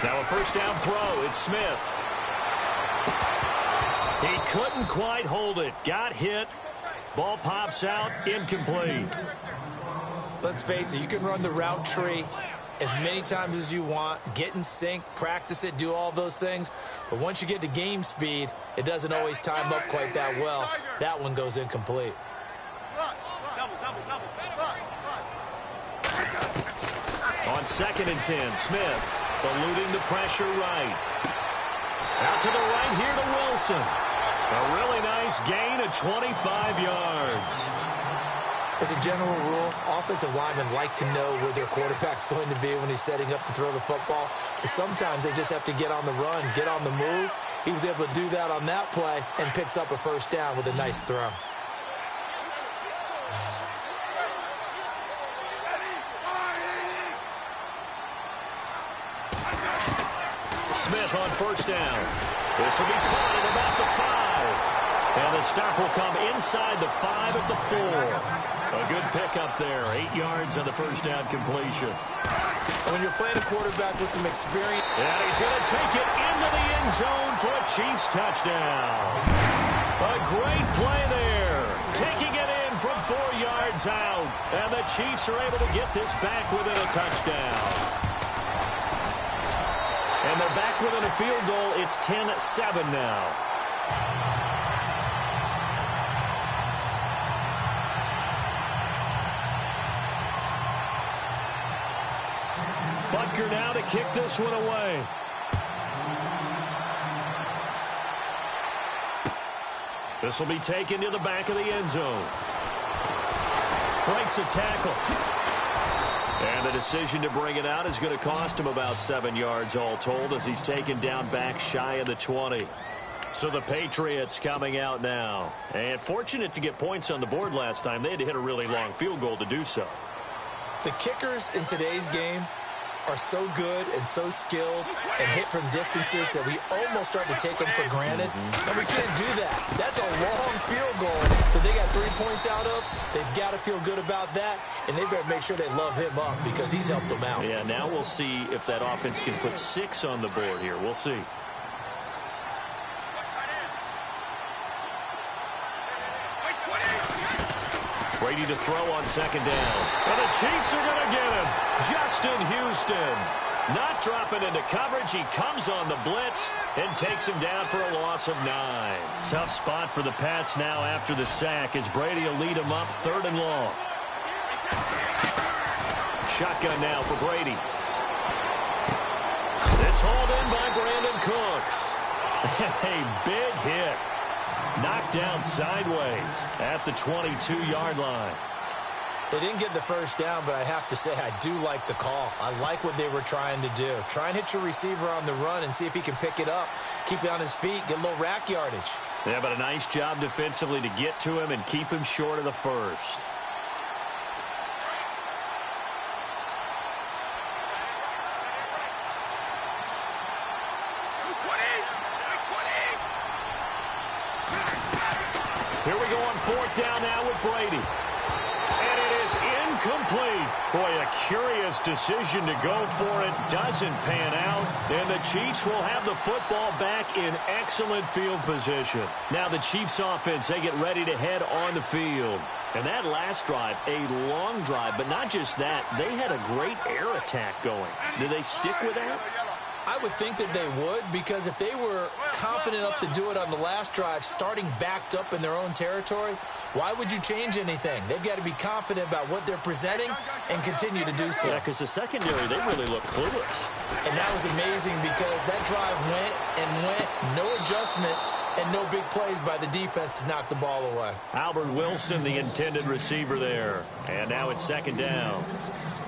Now a first down throw. It's Smith. He couldn't quite hold it. Got hit. Ball pops out. Incomplete. Let's face it, you can run the route tree as many times as you want, get in sync, practice it, do all those things. But once you get to game speed, it doesn't always time up quite that well. That one goes incomplete. On 2nd and 10, Smith eluding the pressure right. Out to the right here to Wilson. A really nice gain of 25 yards. As a general rule, offensive linemen like to know where their quarterback's going to be when he's setting up to throw the football. But sometimes they just have to get on the run, get on the move. He was able to do that on that play and picks up a first down with a nice throw. Smith on first down. This will be caught at about the 5. And the stop will come inside the 5 at the 4. A good pickup there. 8 yards on the first down completion. And when you're playing a quarterback with some experience. And he's going to take it into the end zone for a Chiefs touchdown. A great play there. Taking it in from 4 yards out. And the Chiefs are able to get this back within a touchdown. And they're back within a field goal. It's 10-7 now. Butker now to kick this one away. This will be taken to the back of the end zone. Breaks a tackle. And the decision to bring it out is going to cost him about 7 yards all told as he's taken down back shy of the 20. So the Patriots coming out now. And fortunate to get points on the board last time. They had to hit a really long field goal to do so. The kickers in today's game are so good and so skilled and hit from distances that we almost start to take them for granted. And we can't do that. That's a long field goal that they got 3 points out of. They've got to feel good about that, and they better make sure they love him up because he's helped them out. Yeah, now we'll see if that offense can put 6 on the board here. We'll see. Brady to throw on second down. And the Chiefs are going to get him. Justin Houston. Not dropping into coverage. He comes on the blitz and takes him down for a loss of 9. Tough spot for the Pats now after the sack as Brady will lead him up 3rd and long. Shotgun now for Brady. It's hauled in by Brandon Cooks. A big hit. Knocked down sideways at the 22-yard line. They didn't get the first down, but I have to say I do like the call. I like what they were trying to do. Try and hit your receiver on the run and see if he can pick it up, keep it on his feet, get a little rack yardage. Yeah, but a nice job defensively to get to him and keep him short of the first. Here we go on 4th down now with Brady. And it is incomplete. Boy, a curious decision to go for it. Doesn't pan out. And the Chiefs will have the football back in excellent field position. Now the Chiefs offense, they get ready to head on the field. And that last drive, a long drive, but not just that. They had a great air attack going. Do they stick with that? I would think that they would, because if they were confident enough to do it on the last drive, starting backed up in their own territory, why would you change anything? They've got to be confident about what they're presenting and continue to do so. Yeah, because the secondary, they really look clueless. And that was amazing because that drive went and went, no adjustments, and no big plays by the defense to knock the ball away. Albert Wilson, the intended receiver there. And now it's 2nd down.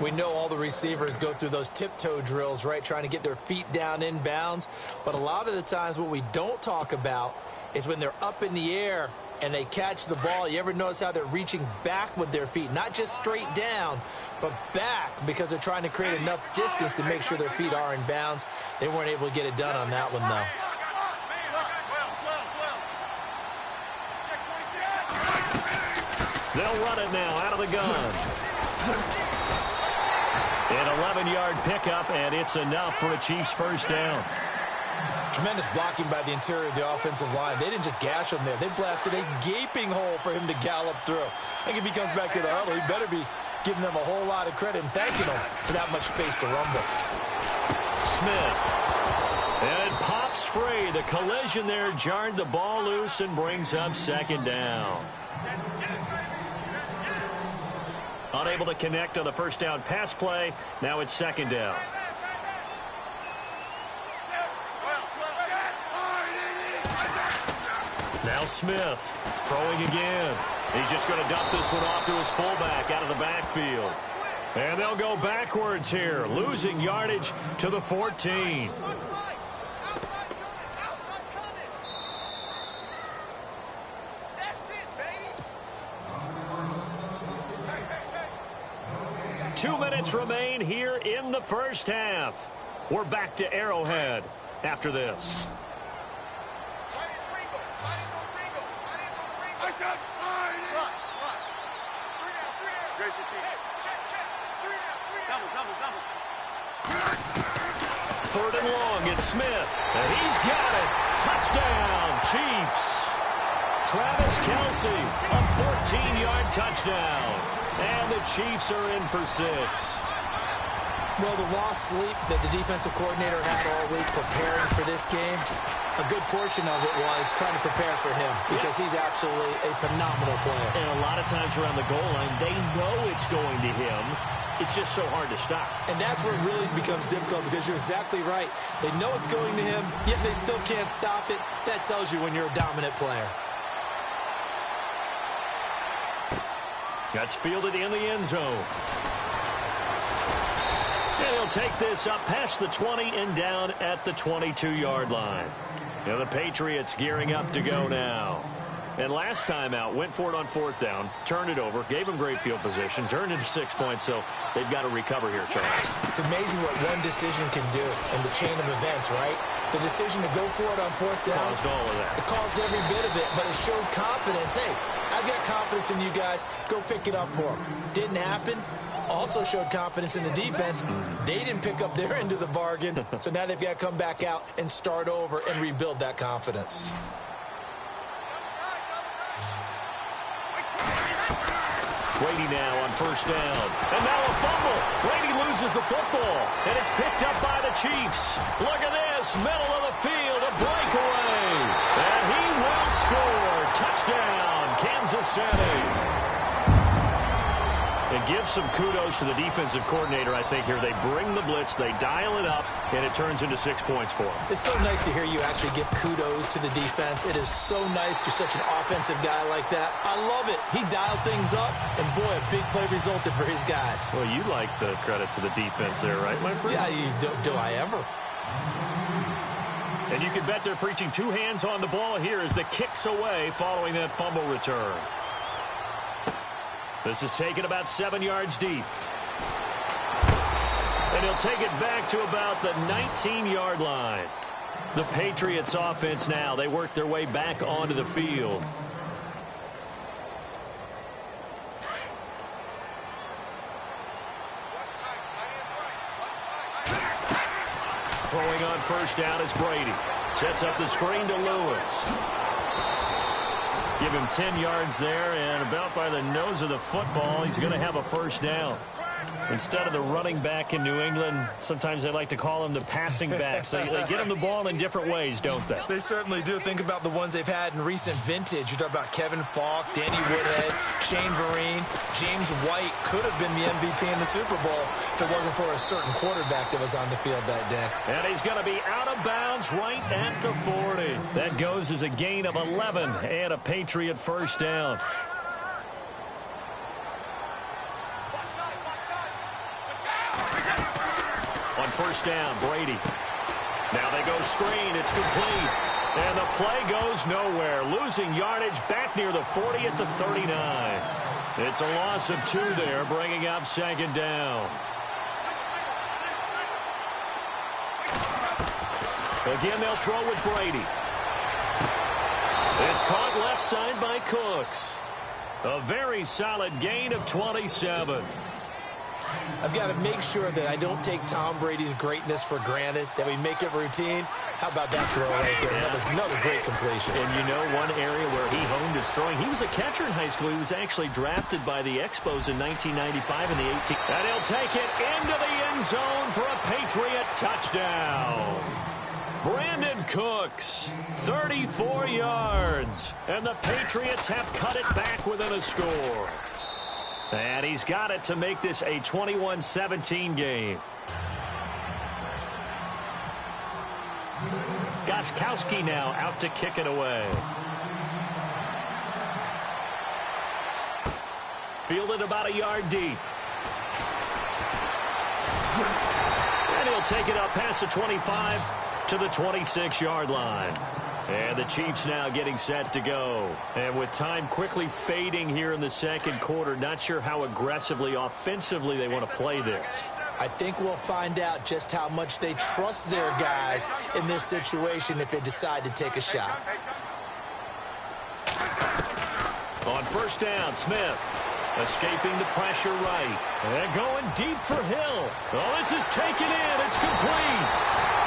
We know all the receivers go through those tiptoe drills, right, trying to get their feet down in bounds. But a lot of the times what we don't talk about is when they're up in the air and they catch the ball. You ever notice how they're reaching back with their feet? Not just straight down, but back, because they're trying to create enough distance to make sure their feet are in bounds. They weren't able to get it done on that one, though. They'll run it now out of the gun. An 11-yard pickup, and it's enough for a Chiefs first down. Tremendous blocking by the interior of the offensive line. They didn't just gash him there. They blasted a gaping hole for him to gallop through. I think if he comes back to the huddle, he better be giving them a whole lot of credit and thanking them for that much space to rumble. Smith. And it pops free. The collision there jarred the ball loose and brings up 2nd down. Unable to connect on the first down pass play. Now it's 2nd down. Now Smith throwing again. He's just going to dump this one off to his fullback out of the backfield. And they'll go backwards here, losing yardage to the 14. 2 minutes remain here in the first half. We're back to Arrowhead after this. Third and long, it's Smith. And he's got it. Touchdown, Chiefs. Travis Kelce, a 14-yard touchdown. And the Chiefs are in for 6. Well, the lost sleep that the defensive coordinator had all week preparing for this game, a good portion of it was trying to prepare for him because he's absolutely a phenomenal player. And a lot of times around the goal line, they know it's going to him. It's just so hard to stop. And that's where it really becomes difficult because you're exactly right. They know it's going to him, yet they still can't stop it. That tells you when you're a dominant player. That's fielded in the end zone. And he'll take this up past the 20 and down at the 22-yard line. Now the Patriots gearing up to go now. And last time out, went for it on 4th down, turned it over, gave him great field position, turned it to 6 points, so they've got to recover here, Charles. It's amazing what one decision can do in the chain of events, right? The decision to go for it on 4th down. Caused all of that. It caused every bit of it, but it showed confidence. Hey, I've got confidence in you guys. Go pick it up for them. Didn't happen. Also showed confidence in the defense. They didn't pick up their end of the bargain, so now they've got to come back out and start over and rebuild that confidence. Brady now on 1st down. And now a fumble. Brady loses the football. And it's picked up by the Chiefs. Look at this. Middle of the field. A breakaway. And he will score. Touchdown, Kansas City. It gives some kudos to the defensive coordinator, I think, here. They bring the blitz, they dial it up, and it turns into 6 points for them. It's so nice to hear you actually give kudos to the defense. It is so nice you're such an offensive guy like that. I love it. He dialed things up, and boy, a big play resulted for his guys. Well, you like the credit to the defense there, right, my friend? Yeah, do I ever? And you can bet they're preaching 2 hands on the ball here as the kick's away following that fumble return. This is taken about 7 yards deep. And he'll take it back to about the 19-yard line. The Patriots offense now, they work their way back onto the field. Throwing on 1st down is Brady. Sets up the screen to Lewis. Give him 10 yards there, and about by the nose of the football, he's going to have a 1st down. Instead of the running back in New England, sometimes they like to call him the passing backs. They get him the ball in different ways, don't they? They certainly do. Think about the ones they've had in recent vintage. You talk about Kevin Falk, Danny Woodhead, Shane Vereen, James White could have been the MVP in the Super Bowl if it wasn't for a certain quarterback that was on the field that day. And he's going to be out of bounds right at the 40. That goes as a gain of 11 and a Patriot 1st down. On 1st down, Brady. Now they go screen. It's complete. And the play goes nowhere. Losing yardage back near the 40 at the 39. It's a loss of 2 there, bringing up 2nd down. Again, they'll throw with Brady. It's caught left side by Cooks. A very solid gain of 27. I've got to make sure that I don't take Tom Brady's greatness for granted, that we make it routine. How about that throw right there? Another great completion. And you know one area where he honed his throwing, he was a catcher in high school. He was actually drafted by the Expos in 1995 in the 18. And he'll take it into the end zone for a Patriot touchdown. Brandon Cooks, 34 yards. And the Patriots have cut it back within a score. And he's got it to make this a 21-17 game. Gostkowski now out to kick it away. Fielded about a yard deep. And he'll take it up past the 25 to the 26-yard line. And the Chiefs now getting set to go. And with time quickly fading here in the second quarter, not sure how aggressively, offensively they want to play this. I think we'll find out just how much they trust their guys in this situation if they decide to take a shot. On first down, Smith escaping the pressure right. And going deep for Hill. Oh, this is taken in. It's complete.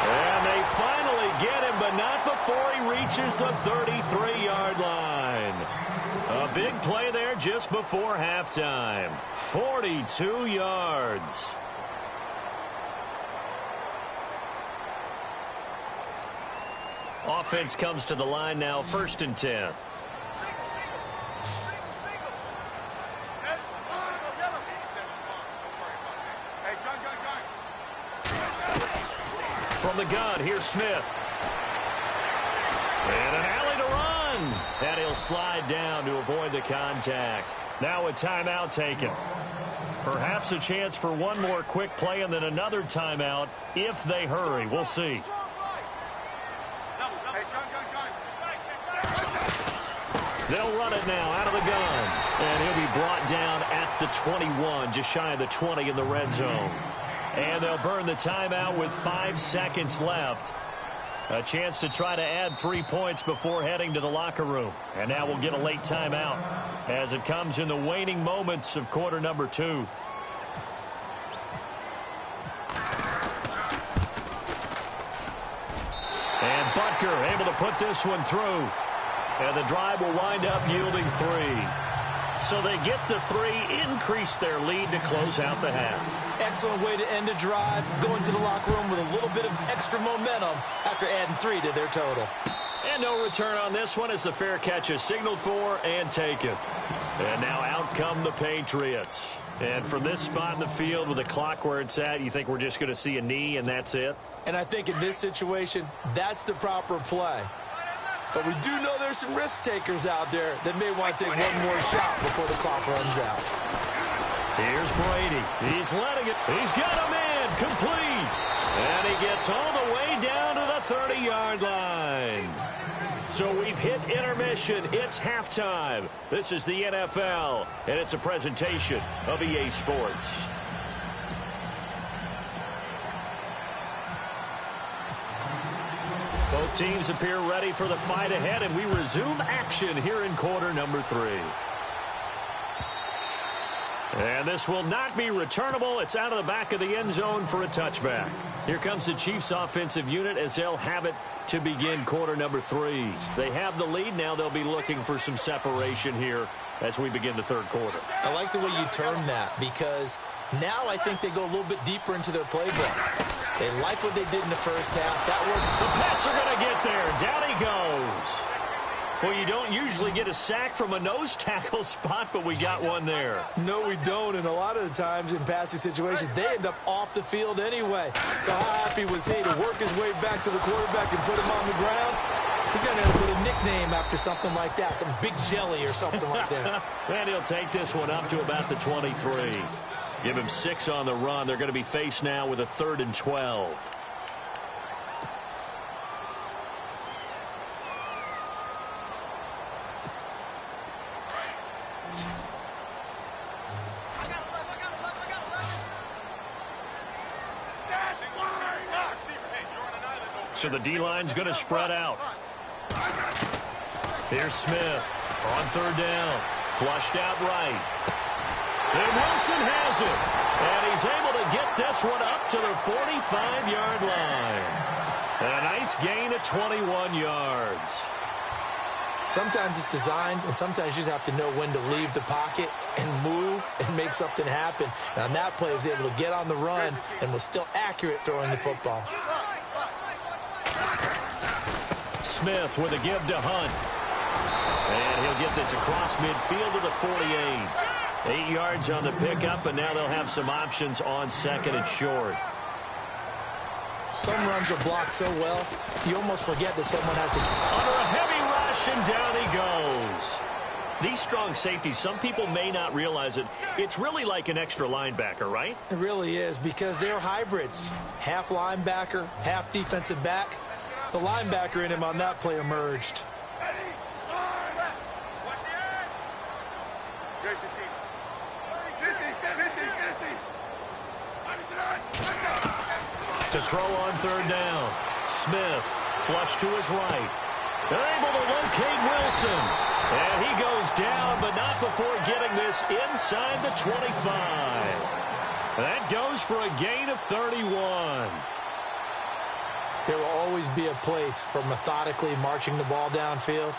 And they finally get him, but not before he reaches the 33-yard line. A big play there just before halftime. 42 yards. Offense comes to the line now, 1st and 10. From the gun, here's Smith. And an alley to run. And he'll slide down to avoid the contact. Now a timeout taken. Perhaps a chance for one more quick play and then another timeout if they hurry. We'll see. They'll run it now out of the gun. And he'll be brought down at the 21, just shy of the 20 in the red zone. And they'll burn the timeout with 5 seconds left. A chance to try to add 3 points before heading to the locker room. And now we'll get a late timeout as it comes in the waning moments of quarter number 2. And Butker able to put this one through. And the drive will wind up yielding 3. So they get the 3, increase their lead to close out the half. Excellent way to end a drive, going to the locker room with a little bit of extra momentum after adding 3 to their total. And no return on this one as the fair catch is signaled for and taken. And now out come the Patriots. And from this spot in the field with the clock where it's at, you think we're just going to see a knee and that's it? And I think in this situation, that's the proper play. But we do know there's some risk takers out there that may want to take one more shot before the clock runs out. Here's Brady. He's letting it. He's got a man complete. And he gets all the way down to the 30-yard line. So we've hit intermission. It's halftime. This is the NFL, and it's a presentation of EA Sports. Both teams appear ready for the fight ahead, and we resume action here in quarter number 3. And this will not be returnable. It's out of the back of the end zone for a touchback. Here comes the Chiefs offensive unit as they'll have it to begin quarter number 3. They have the lead. Now they'll be looking for some separation here as we begin the third quarter. I like the way you term that because now I think they go a little bit deeper into their playbook. They like what they did in the first half. That worked. The Pats are going to get there. Down he goes. Well, you don't usually get a sack from a nose tackle spot, but we got one there. No, we don't, and a lot of the times in passing situations, they end up off the field anyway. So how happy was he to work his way back to the quarterback and put him on the ground? He's going to have to put a nickname after something like that, some Big Jelly or something like that. And he'll take this one up to about the 23. Give him 6 on the run. They're going to be faced now with a 3rd and 12. So the D-line's going to spread out. Here's Smith on 3rd down. Flushed out right. And Wilson has it. And he's able to get this one up to the 45-yard line. And a nice gain of 21 yards. Sometimes it's designed, and sometimes you just have to know when to leave the pocket and move and make something happen. And on that play, he was able to get on the run and was still accurate throwing the football. Smith with a give to Hunt. And he'll get this across midfield to the 48. 8 yards on the pickup, and now they'll have some options on 2nd and short. Some runs are blocked so well, you almost forget that someone has to... Under a heavy rush, and down he goes. These strong safeties, some people may not realize it. It's really like an extra linebacker, right? It really is, because they're hybrids. Half linebacker, half defensive back. The linebacker in him on that play emerged. To throw on third down. Smith, flush to his right. They're able to locate Wilson. And he goes down, but not before getting this inside the 25. That goes for a gain of 31. There will always be a place for methodically marching the ball downfield.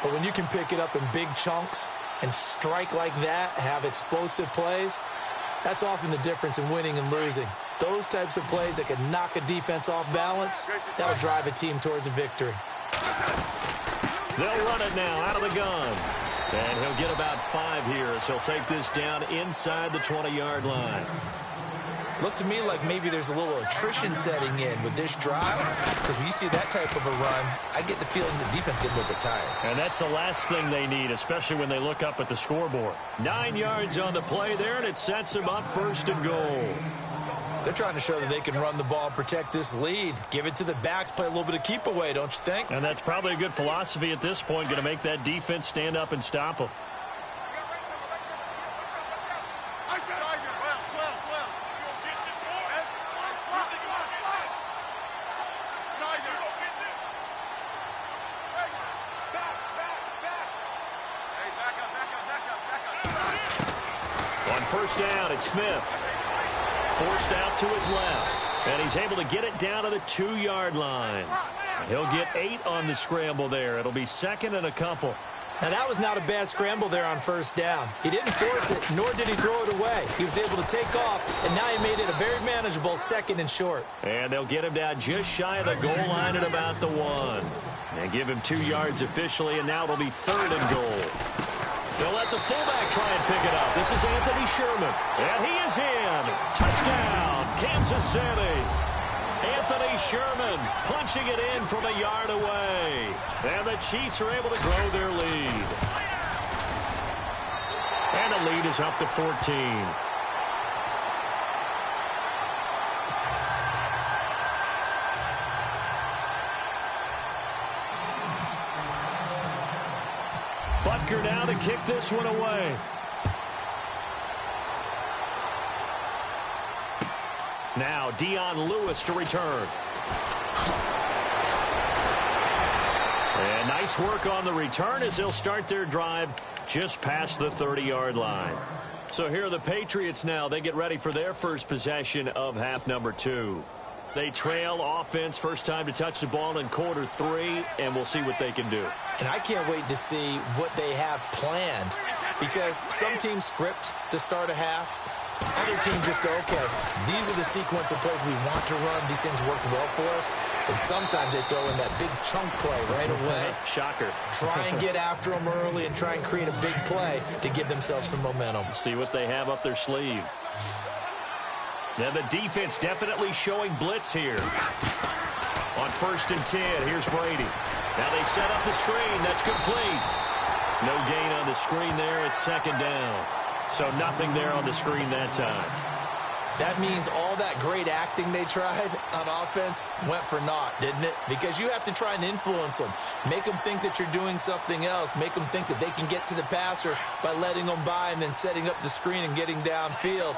But when you can pick it up in big chunks and strike like that, have explosive plays, that's often the difference in winning and losing. Those types of plays that can knock a defense off balance, that'll drive a team towards a victory. They'll run it now out of the gun. And he'll get about 5 here as he'll take this down inside the 20-yard line. Looks to me like maybe there's a little attrition setting in with this drive, because when you see that type of a run, I get the feeling the defense gets a little bit tired. And that's the last thing they need, especially when they look up at the scoreboard. 9 yards on the play there, and it sets them up 1st and goal. They're trying to show that they can run the ball and protect this lead. Give it to the backs, play a little bit of keep away, don't you think? And that's probably a good philosophy at this point, going to make that defense stand up and stop them. On first down, it's Smith. Forced out to his left. And he's able to get it down to the 2-yard line. He'll get 8 on the scramble there. It'll be 2nd and a couple. Now, that was not a bad scramble there on first down. He didn't force it, nor did he throw it away. He was able to take off, and now he made it a very manageable 2nd and short. And they'll get him down just shy of the goal line at about the 1. And give him 2 yards officially, and now it'll be 3rd and goal. They'll let the fullback try and pick it up. This is Anthony Sherman. And he is in. Touchdown, Kansas City. Anthony Sherman punching it in from a yard away. And the Chiefs are able to grow their lead. And the lead is up to 14. Butker now to kick this one away. Now Dion Lewis to return. And nice work on the return as they'll start their drive just past the 30-yard line. So here are the Patriots now. They get ready for their first possession of half number 2. They trail offense, first time to touch the ball in quarter 3, and we'll see what they can do. And I can't wait to see what they have planned, because some teams script to start a half. Other teams just go, okay, these are the sequence of plays we want to run. These things worked well for us. And sometimes they throw in that big chunk play right away. Shocker. Try and get after them early and try and create a big play to give themselves some momentum. See what they have up their sleeve. Now the defense definitely showing blitz here. On 1st and 10, here's Brady. Now they set up the screen. That's complete. No gain on the screen there. It's 2nd down. So nothing there on the screen that time. That means all that great acting they tried on offense went for naught, didn't it? Because you have to try and influence them. Make them think that you're doing something else. Make them think that they can get to the passer by letting them by and then setting up the screen and getting downfield.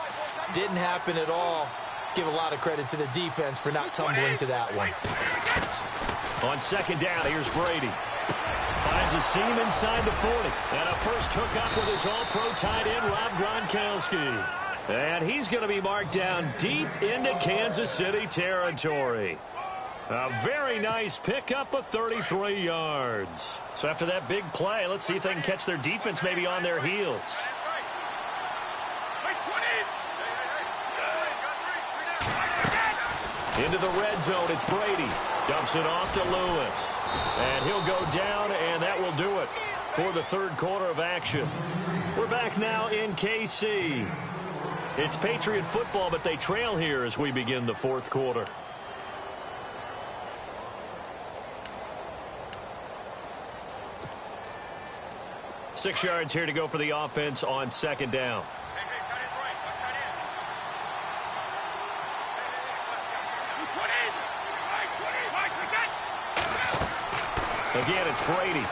Didn't happen at all. Give a lot of credit to the defense for not tumbling to that one. On 2nd down, here's Brady. Finds a seam inside the 40. And a first hookup with his all-pro tight end, Rob Gronkowski. And he's going to be marked down deep into Kansas City territory. A very nice pickup of 33 yards. So after that big play, let's see if they can catch their defense maybe on their heels. Into the red zone, it's Brady. Dumps it off to Lewis. And he'll go down, and that will do it for the 3rd quarter of action. We're back now in KC. It's Patriot football, but they trail here as we begin the 4th quarter. Six yards here to go for the offense on 2nd down. Again, it's Brady.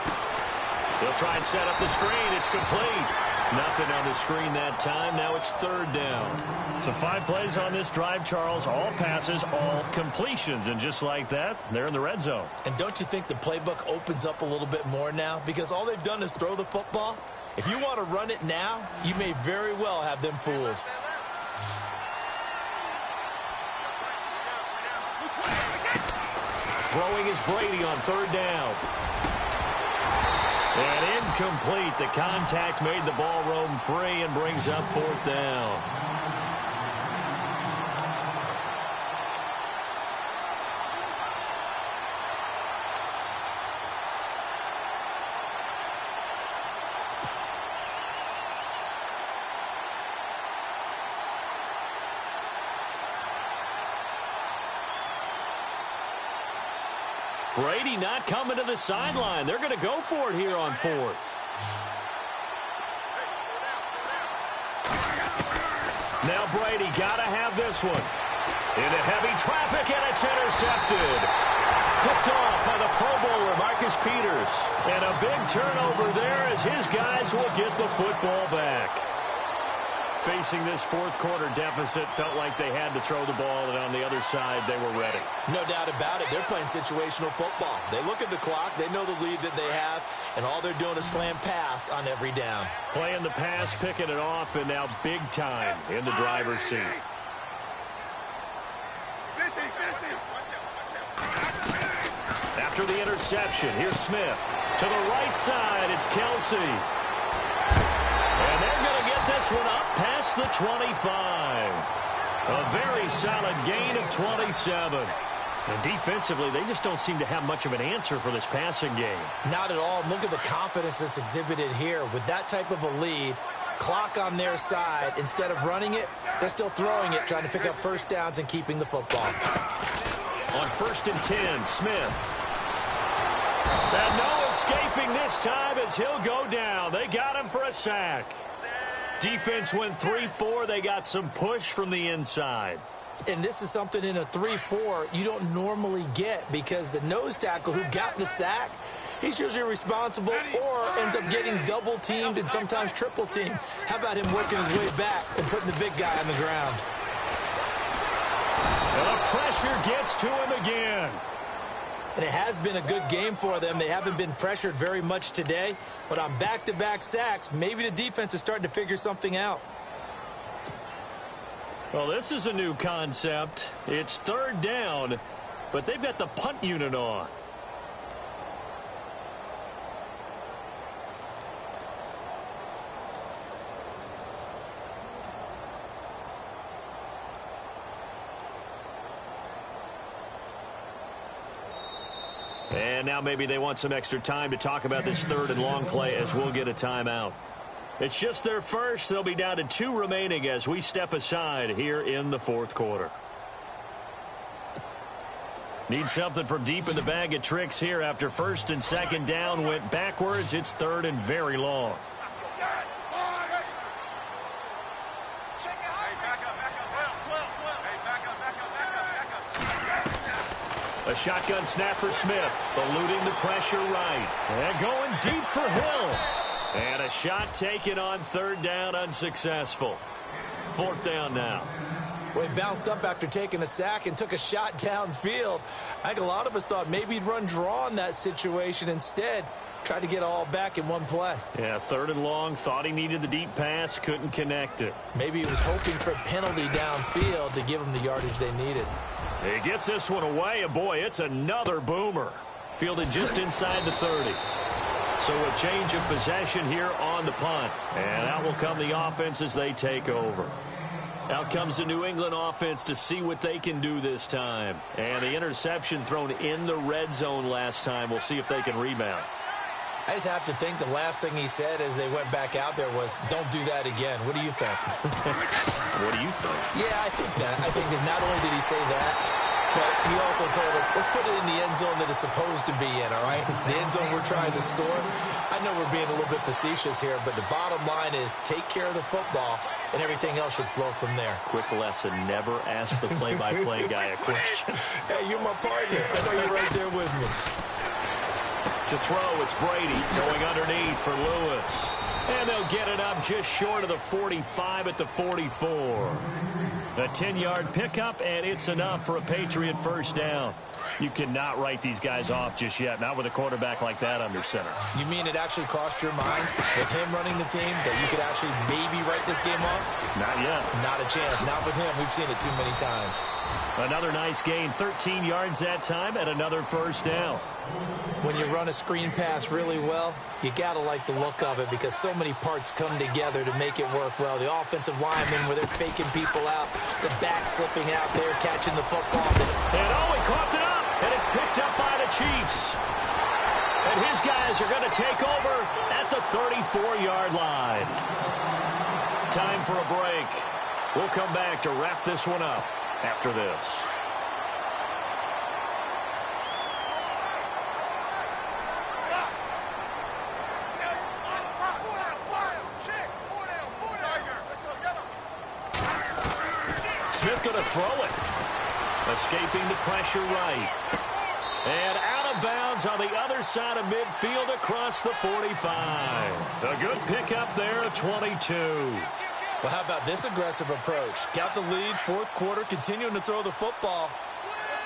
He'll try and set up the screen. It's complete. Nothing on the screen that time. Now it's third down. So 5 plays on this drive, Charles. All passes, all completions. And just like that, they're in the red zone. And don't you think the playbook opens up a little bit more now? Because all they've done is throw the football. If you want to run it now, you may very well have them fooled. Throwing is Brady on third down. And incomplete. The contact made the ball roam free and brings up fourth down. Brady not coming to the sideline. They're going to go for it here on fourth. Now Brady got to have this one. Into heavy traffic, and it's intercepted. Picked off by the Pro Bowler, Marcus Peters. And a big turnover there as his guys will get the football back. Facing this fourth quarter deficit, felt like they had to throw the ball, and on the other side, they were ready. No doubt about it. They're playing situational football. They look at the clock. They know the lead that they have, and all they're doing is playing pass on every down. Playing the pass, picking it off, and now big time in the driver's seat. After the interception, here's Smith. To the right side, it's Kelsey. And they're going to get this one up past the 25. A very solid gain of 27. And defensively, they just don't seem to have much of an answer for this passing game. Not at all. Look at the confidence that's exhibited here. With that type of a lead, clock on their side, instead of running it, they're still throwing it, trying to pick up first downs and keeping the football. On 1st and 10, Smith. And no escaping this time as he'll go down. They got him for a sack. Defense went 3-4. They got some push from the inside. And this is something in a 3-4 you don't normally get, because the nose tackle who got the sack, he's usually responsible or ends up getting double teamed and sometimes triple teamed. How about him working his way back and putting the big guy on the ground? And the pressure gets to him again. And it has been a good game for them. They haven't been pressured very much today, but on back-to-back sacks, maybe the defense is starting to figure something out. Well, this is a new concept. It's third down, but they've got the punt unit on. And now maybe they want some extra time to talk about this third and long play, as we'll get a timeout. It's just their first. They'll be down to 2 remaining as we step aside here in the fourth quarter. Need something from deep in the bag of tricks here after 1st and 2nd down went backwards. It's 3rd and very long. A shotgun snap for Smith, eluding the pressure right. And going deep for Hill. And a shot taken on 3rd down, unsuccessful. 4th down now. Well, he bounced up after taking a sack and took a shot downfield. I think a lot of us thought maybe he'd run draw in that situation. Instead, tried to get all back in one play. Yeah, 3rd and long, thought he needed the deep pass, couldn't connect it. Maybe he was hoping for a penalty downfield to give him the yardage they needed. He gets this one away, and boy, it's another boomer. Fielded just inside the 30. So a change of possession here on the punt. And out will come the offense as they take over. Out comes the New England offense to see what they can do this time. And the interception thrown in the red zone last time. We'll see if they can rebound. I just have to think the last thing he said as they went back out there was, don't do that again. What do you think? What do you think? Yeah, I think that. I think that not only did he say that, but he also told him, let's put it in the end zone that it's supposed to be in, all right? The end zone we're trying to score. I know we're being a little bit facetious here, but the bottom line is take care of the football, and everything else should flow from there. Quick lesson, never ask the play-by-play guy a question. Hey, you're my partner. I know you're right there with me. To throw, it's Brady going underneath for Lewis. And they'll get it up just short of the 45 at the 44. A 10-yard pickup, and it's enough for a Patriot first down. You cannot write these guys off just yet, not with a quarterback like that under center. You mean it actually crossed your mind with him running the team that you could actually maybe write this game off? Not yet. Not a chance. Not with him. We've seen it too many times. Another nice gain, 13 yards that time, and another first down. When you run a screen pass really well, you got to like the look of it because so many parts come together to make it work well. The offensive linemen where they're faking people out, the back slipping out there, catching the football. And he coughed it up, and it's picked up by the Chiefs. And his guys are going to take over at the 34-yard line. Time for a break. We'll come back to wrap this one up after this. Smith going to throw it. Escaping the pressure right. And out of bounds on the other side of midfield across the 45. A good pickup there at 22. Well, how about this aggressive approach? Got the lead, fourth quarter, continuing to throw the football.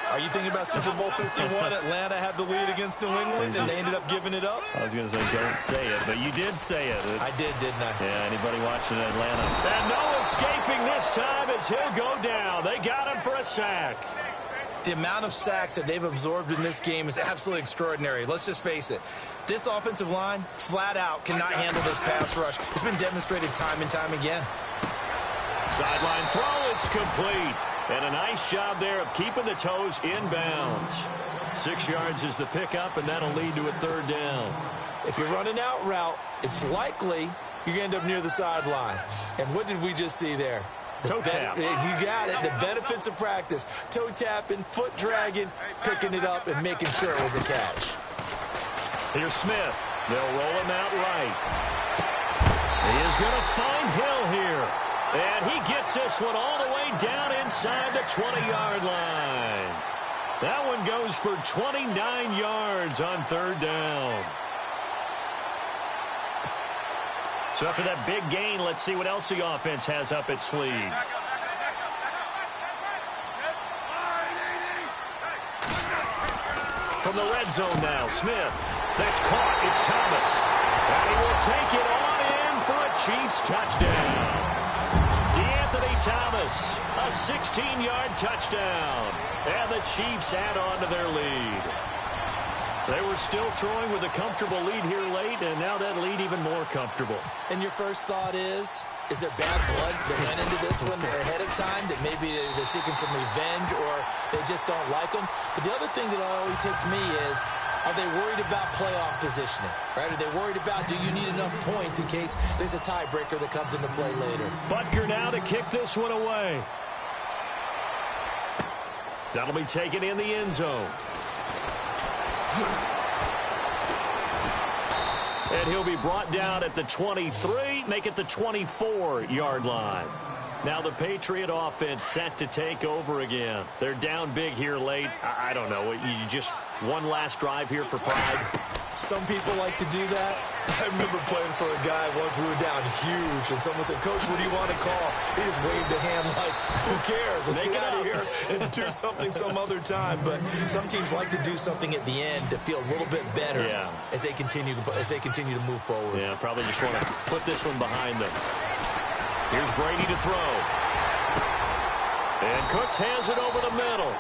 Are you thinking about Super Bowl 51? Atlanta had the lead against New England, and they ended up giving it up? I was going to say, don't say it, but you did say it. I did, didn't I? Yeah, anybody watching Atlanta? And no escaping this time as he'll go down. They got him for a sack. The amount of sacks that they've absorbed in this game is absolutely extraordinary. Let's just face it. This offensive line, flat out, cannot handle this pass rush. It's been demonstrated time and time again. Sideline throw, it's complete. And a nice job there of keeping the toes in bounds. 6 yards is the pickup, and that'll lead to a third down. If you're running out route, it's likely you're going to end up near the sideline. And what did we just see there? Toe tap. You got it. The benefits of practice. Toe tapping, foot dragging, picking it up, and making sure it was a catch. Here's Smith. They'll roll him out right. He is going to find Hill here. And he gets this one all the way down inside the 20-yard line. That one goes for 29 yards on third down. So after that big gain, let's see what else the offense has up its sleeve. From the red zone now, Smith. That's caught. It's Thomas. And he will take it on in for a Chiefs touchdown. Thomas, a 16-yard touchdown. And the Chiefs add on to their lead. They were still throwing with a comfortable lead here late, and now that lead even more comfortable. And your first thought is there bad blood that went into this one ahead of time, that maybe they're seeking some revenge or they just don't like them? But the other thing that always hits me is, are they worried about playoff positioning? Right? Are they worried about, do you need enough points in case there's a tiebreaker that comes into play later? Butker now to kick this one away. That'll be taken in the end zone. And he'll be brought down at the 23, make it the 24-yard line. Now the Patriot offense set to take over again. They're down big here late. I don't know. You just one last drive here for pride? Some people like to do that. I remember playing for a guy once. We were down huge, and someone said, "Coach, what do you want to call?" He just waved a hand like, who cares? Let's get out of here and do something some other time. But some teams like to do something at the end to feel a little bit better as they continue to move forward. Yeah, probably just want to put this one behind them. Here's Brady to throw. And Cooks has it over the middle.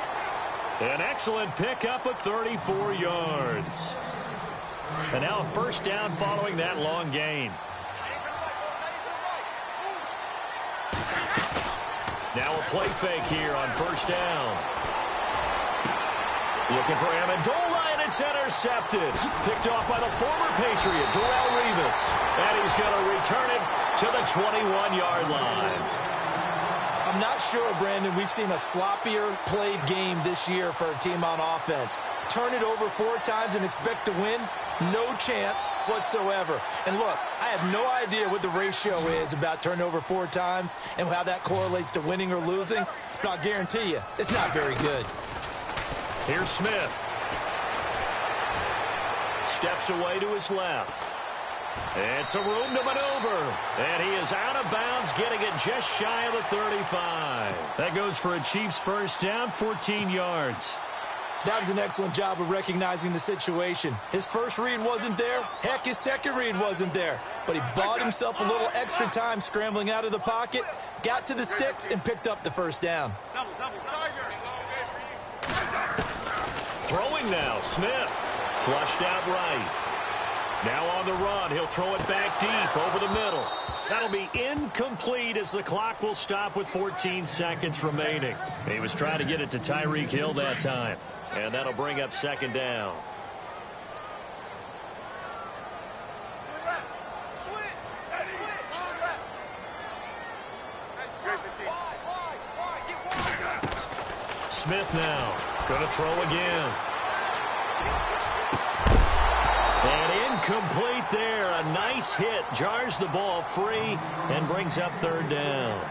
An excellent pickup of 34 yards. And now a first down following that long gain. Now a play fake here on first down. Looking for Amendola, and it's intercepted. Picked off by the former Patriot, Darrelle Revis. And he's going to return it to the 21-yard line. I'm not sure, Brandon, we've seen a sloppier played game this year for a team on offense. Turn it over 4 times and expect to win? No chance whatsoever. And look, I have no idea what the ratio is about turnover 4 times and how that correlates to winning or losing, but I'll guarantee you, it's not very good. Here's Smith. steps away to his left. It's a room to maneuver. And he is out of bounds, getting it just shy of the 35. That goes for a Chiefs first down, 14 yards. That was an excellent job of recognizing the situation. His first read wasn't there. Heck, his second read wasn't there. But he bought himself a little extra time scrambling out of the pocket, got to the sticks, and picked up the first down. Throwing now, Smith. Flushed out right. Now on the run, he'll throw it back deep over the middle. That'll be incomplete as the clock will stop with 14 seconds remaining. He was trying to get it to Tyreek Hill that time. And that'll bring up second down. Smith now. Gonna throw again. And incomplete there. A nice hit. Jars the ball free and brings up third down.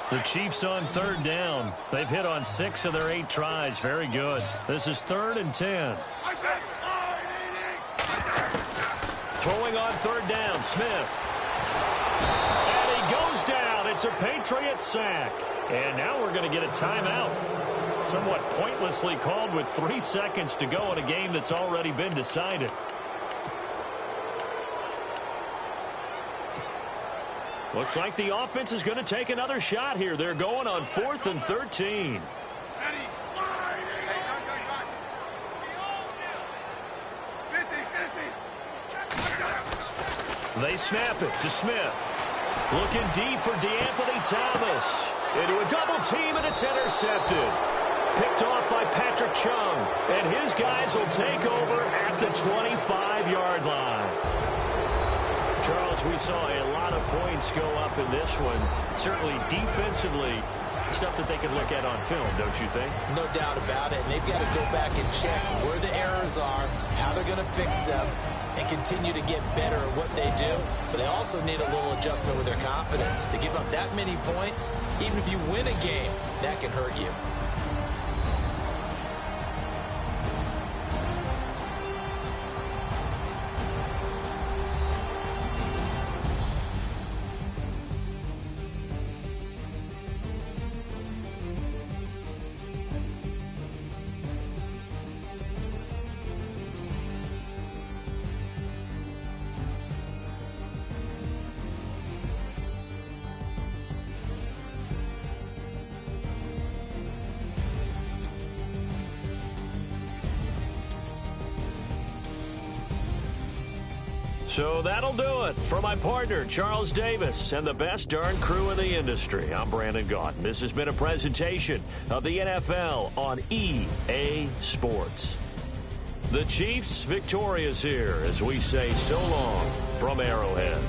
The Chiefs on third down. They've hit on 6 of their 8 tries. Very good. This is 3rd and 10. Throwing on third down, Smith. And he goes down. It's a Patriot sack. And now we're going to get a timeout. Somewhat pointlessly called with 3 seconds to go in a game that's already been decided. Looks like the offense is going to take another shot here. They're going on 4th and 13. They snap it to Smith. Looking deep for DeAnthony Thomas. Into a double team, and it's intercepted. Picked off by Patrick Chung. And his guys will take over at the 25-yard line. Charles, we saw a lot of points go up in this one. Certainly defensively, stuff that they can look at on film, don't you think? No doubt about it. And they've got to go back and check where the errors are, how they're going to fix them, and continue to get better at what they do. But they also need a little adjustment with their confidence. To give up that many points, even if you win a game, that can hurt you. So that'll do it. For my partner, Charles Davis, and the best darn crew in the industry, I'm Brandon Gaudin. This has been a presentation of the NFL on EA Sports. The Chiefs victorious here as we say so long from Arrowhead.